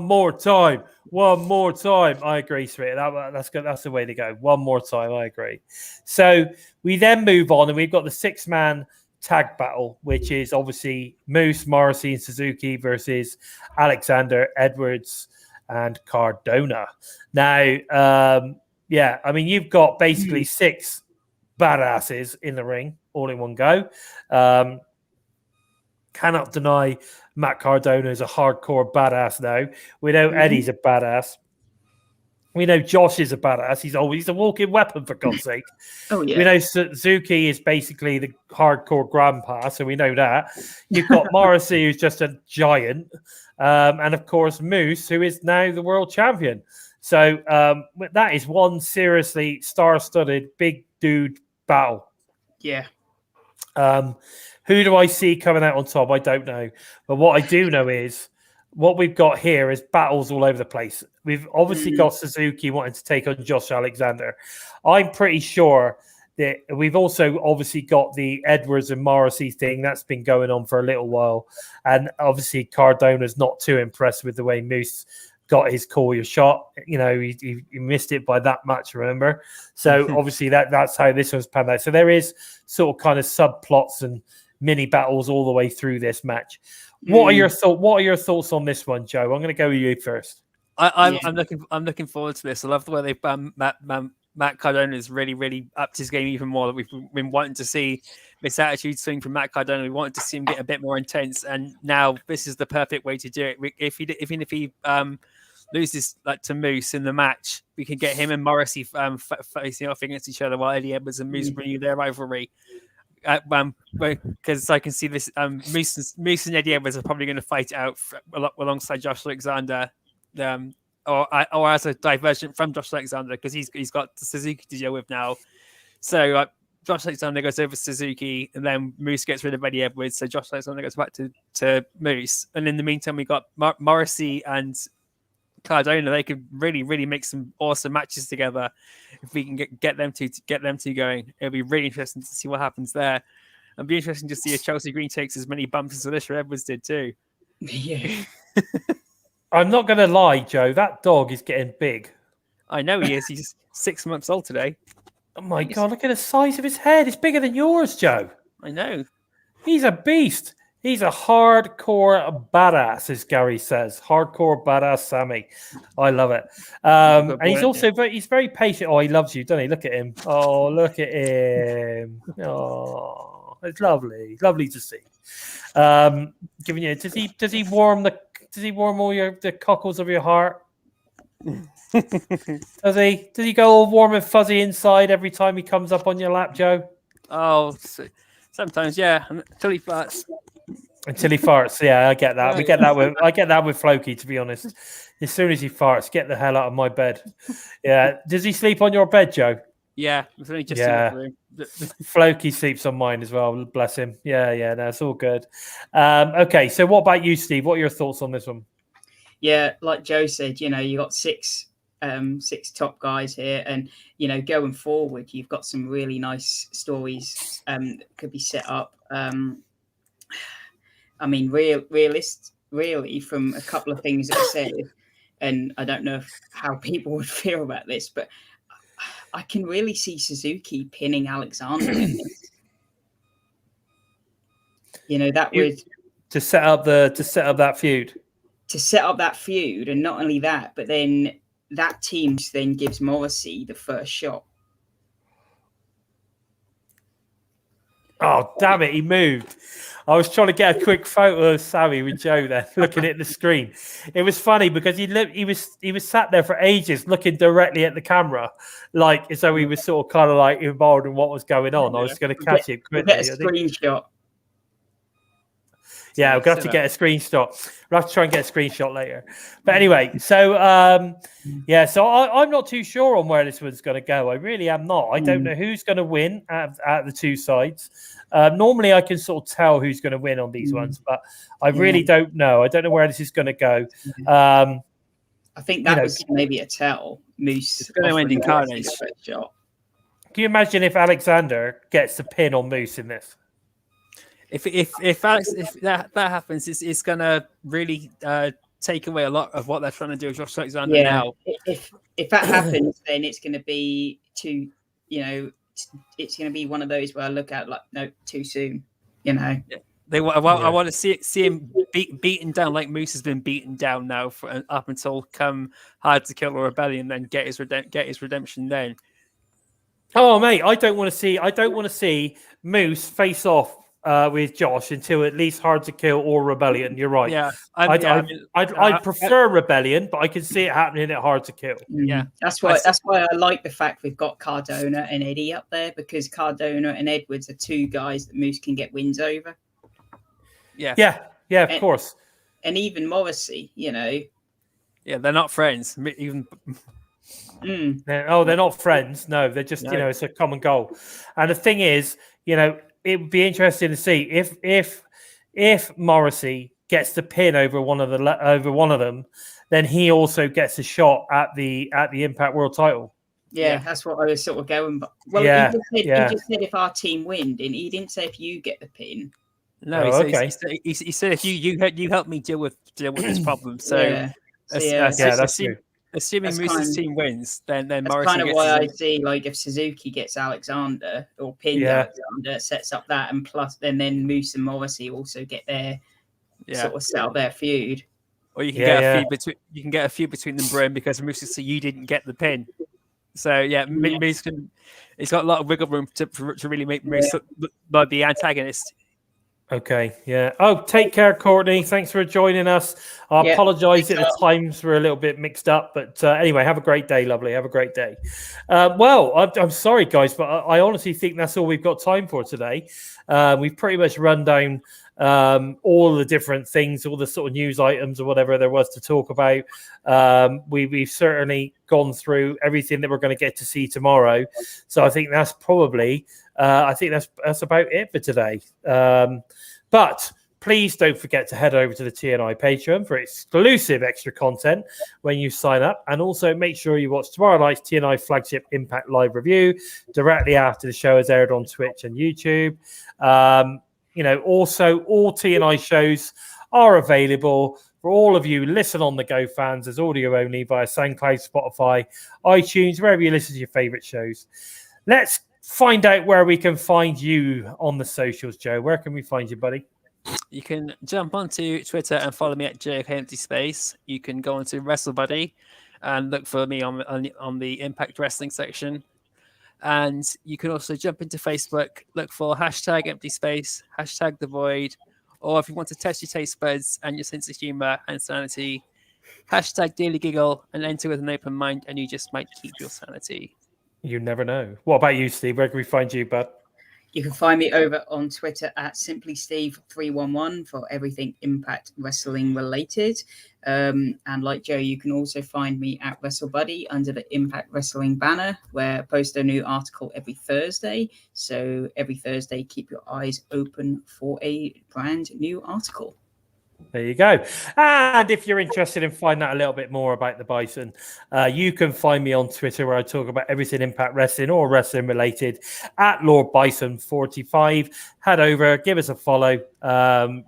agree, Sweet. That's good. That's the way to go. One more time. I agree. So we then move on, and we've got the 6-man tag battle, which is obviously Moose, Morrissey, and Suzuki versus Alexander, Edwards, and Cardona. Now, I mean, you've got basically 6 badasses in the ring all in one go. Cannot deny Matt Cardona is a hardcore badass now. We know Eddie's a badass. We know Josh is a badass. He's always a walking weapon, for God's sake. Oh, yeah. We know Suzuki is basically the hardcore grandpa, so we know that. You've got Morrissey, who's just a giant. And, of course, Moose, who is now the world champion. So that is one seriously star-studded big dude battle. Yeah. Who do I see coming out on top? I don't know. But what I do know is what we've got here is battles all over the place. We've obviously got Suzuki wanting to take on Josh Alexander. I'm pretty sure that we've also obviously got the Edwards and Morrissey thing. That's been going on for a little while. And obviously Cardona's not too impressed with the way Moose got his call your shot. You know, he missed it by that much, remember? So obviously that's how this one's panned out. So there is sort of kind of subplots and mini battles all the way through this match. What are your thoughts on this one, Joe? I'm going to go with you first. I'm looking forward to this. I love the way they've Matt Cardona is really upped his game even more. We've been wanting to see this attitude swing from Matt Cardona. We wanted to see him get a bit more intense, and now this is the perfect way to do it. If he loses to Moose in the match, we can get him and Morrissey facing off against each other while Eddie Edwards and Moose renew their rivalry. Because I can see this, Moose and Eddie Edwards are probably going to fight out alongside Josh Alexander, or as a divergent from Josh Alexander, because he's got Suzuki to deal with now. So Josh Alexander goes over Suzuki, and then Moose gets rid of Eddie Edwards. So Josh Alexander goes back to Moose, and in the meantime, we got Morrissey and Cardona. They could really make some awesome matches together if we can get them two going. It'll be really interesting to see what happens there. It'll be interesting to see if Chelsea Green takes as many bumps as Alicia Edwards did too. Yeah. I'm not going to lie, Joe. That dog is getting big. I know he is. He's 6 months old today. Oh my God! Look at the size of his head. It's bigger than yours, Joe. I know. He's a beast. He's a hardcore badass, as Gary says. Hardcore badass Sammy. I love it. And he's also he's very patient. Oh, he loves you, doesn't he? Look at him. Oh, look at him. Oh, it's lovely. Lovely to see. Giving you does he warm all the cockles of your heart? Does he go all warm and fuzzy inside every time he comes up on your lap, Joe? Oh, sometimes, yeah. Until he farts. Yeah, I get that. I get that with Floki, to be honest. As soon as he farts, get the hell out of my bed. Yeah. Does he sleep on your bed, Joe? Yeah, it's only just Floki sleeps on mine as well. Bless him. Yeah. No, it's all good. Okay, so what about you, Steve? What are your thoughts on this one? Yeah, like Joe said, you got six top guys here, and going forward, you've got some really nice stories that could be set up. I mean, really, from a couple of things that I said, and I don't know how people would feel about this, but I can really see Suzuki pinning Alexander in this. That would to set up that feud. To set up that feud, and not only that, but then that team then gives Morrissey the first shot. Oh, damn it, he moved. I was trying to get a quick photo of Sammy with Joe there, looking at the screen. It was funny because he was sat there for ages looking directly at the camera, like so he was sort of kind of like involved in what was going on. I was going to catch it quickly. Get a screenshot. Yeah, we're going to have to get a screenshot. We'll have to try and get a screenshot later. But anyway, so so I'm not too sure on where this one's going to go. I really am not. I don't know who's going to win out of the two sides. Normally, I can sort of tell who's going to win on these ones, but I really don't know. I don't know where this is going to go. I think that was maybe a tell. Moose is going to end in carnage. Can you imagine if Alexander gets the pin on Moose in this? if that happens, it's gonna really take away a lot of what they're trying to do with Josh Alexander now. If that happens, then it's going to be it's going to be one of those where I look at like, no, too soon. I want to see him beaten down like Moose has been beaten down now up until come Hard to Kill or Rebellion, then get his redemption then. Oh mate, I don't want to see Moose face off with Josh until at least Hard to Kill or Rebellion. You're right. Yeah, I'd prefer Rebellion, but I can see it happening at Hard to Kill. Yeah, that's why I like the fact we've got Cardona and Eddie up there, because Cardona and Edwards are two guys that Moose can get wins over. Yeah, of course. And even Morrissey, Yeah, they're not friends. Even. They're not friends. No, they're just it's a common goal. And the thing is, it would be interesting to see if Morrissey gets the pin over one of them, then he also gets a shot at the Impact World Title. Yeah, that's what I was sort of going. But he just said if our team win, and he didn't say if you get the pin. No, he said if you help me deal with this problem. So that's true. Assuming Moose's team wins, then that's Morrissey kind of gets why I see, like, if Suzuki gets Alexander or pins Alexander, sets up that, and plus then Moose and Morrissey also get their sort of sell their feud. Or you can get a feud between a feud between them, Brian, because Moose says you didn't get the pin. So Moose he's got a lot of wiggle room to really make Moose look like the antagonist. Okay, yeah. Oh, take care, Courtney. Thanks for joining us. I apologise that the times were a little bit mixed up, but anyway, have a great day, lovely. Have a great day. Well, I'm sorry, guys, but I honestly think that's all we've got time for today. We've pretty much run down all the different things, all the sort of news items or whatever there was to talk about. We've certainly gone through everything that we're going to get to see tomorrow. So I think that's probably... that's about it for today. But please don't forget to head over to the TNI Patreon for exclusive extra content when you sign up. And also make sure you watch tomorrow night's TNI Flagship Impact Live review directly after the show is aired on Twitch and YouTube. Also all TNI shows are available for all of you listen on the go fans as audio only via SoundCloud, Spotify, iTunes, wherever you listen to your favorite shows. Let's find out where we can find you on the socials, Joe. Where can we find you, buddy? You can jump onto Twitter and follow me at Joe-ker. You can go onto WrestleBuddy and look for me on the Impact Wrestling section. And you can also jump into Facebook, look for #EmptySpace, #TheVoid, or if you want to test your taste buds and your sense of humor and sanity, #DailyGiggle, and enter with an open mind, and you just might keep your sanity. You never know. What about you, Steve? Where can we find you, bud? You can find me over on Twitter at SimplySteve311 for everything Impact Wrestling related. And like Joe, you can also find me at WrestleBuddy under the Impact Wrestling banner, where I post a new article every Thursday. So every Thursday, keep your eyes open for a brand new article. There you go. And if you're interested in finding out a little bit more about the Bison, you can find me on Twitter where I talk about everything Impact Wrestling or wrestling related at Lord Bison 45. Head over, give us a follow.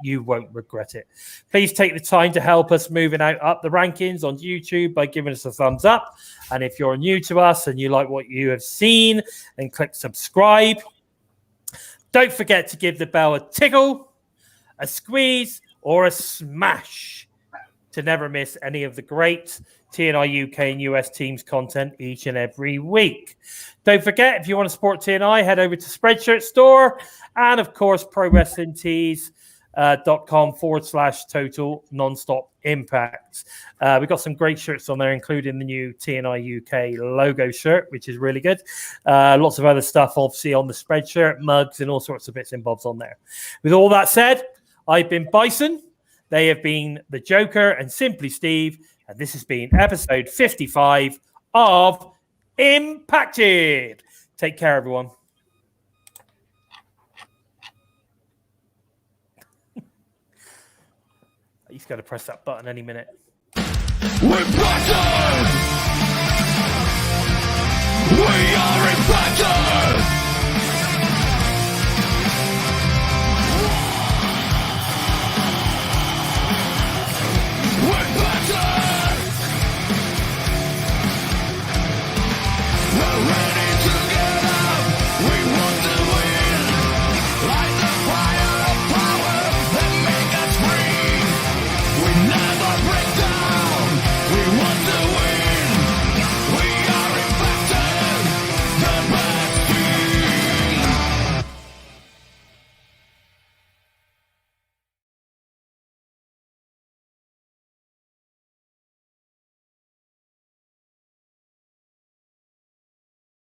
You won't regret it. Please take the time to help us moving up the rankings on YouTube by giving us a thumbs up. And if you're new to us and you like what you have seen, then click subscribe. Don't forget to give the bell a tickle, a squeeze, or a smash to never miss any of the great TNI UK and US teams content each and every week. Don't forget, if you want to support TNI, head over to Spreadshirt Store and, of course, ProWrestlingTees.com/total Nonstop Impact. We've got some great shirts on there, including the new TNI UK logo shirt, which is really good. Lots of other stuff, obviously, on the Spreadshirt, mugs, and all sorts of bits and bobs on there. With all that said, I've been Bison. They have been the Joker and Simply Steve. And this has been episode 55 of Impacted. Take care, everyone. He's got to press that button any minute. We're Bison! We are Impacted!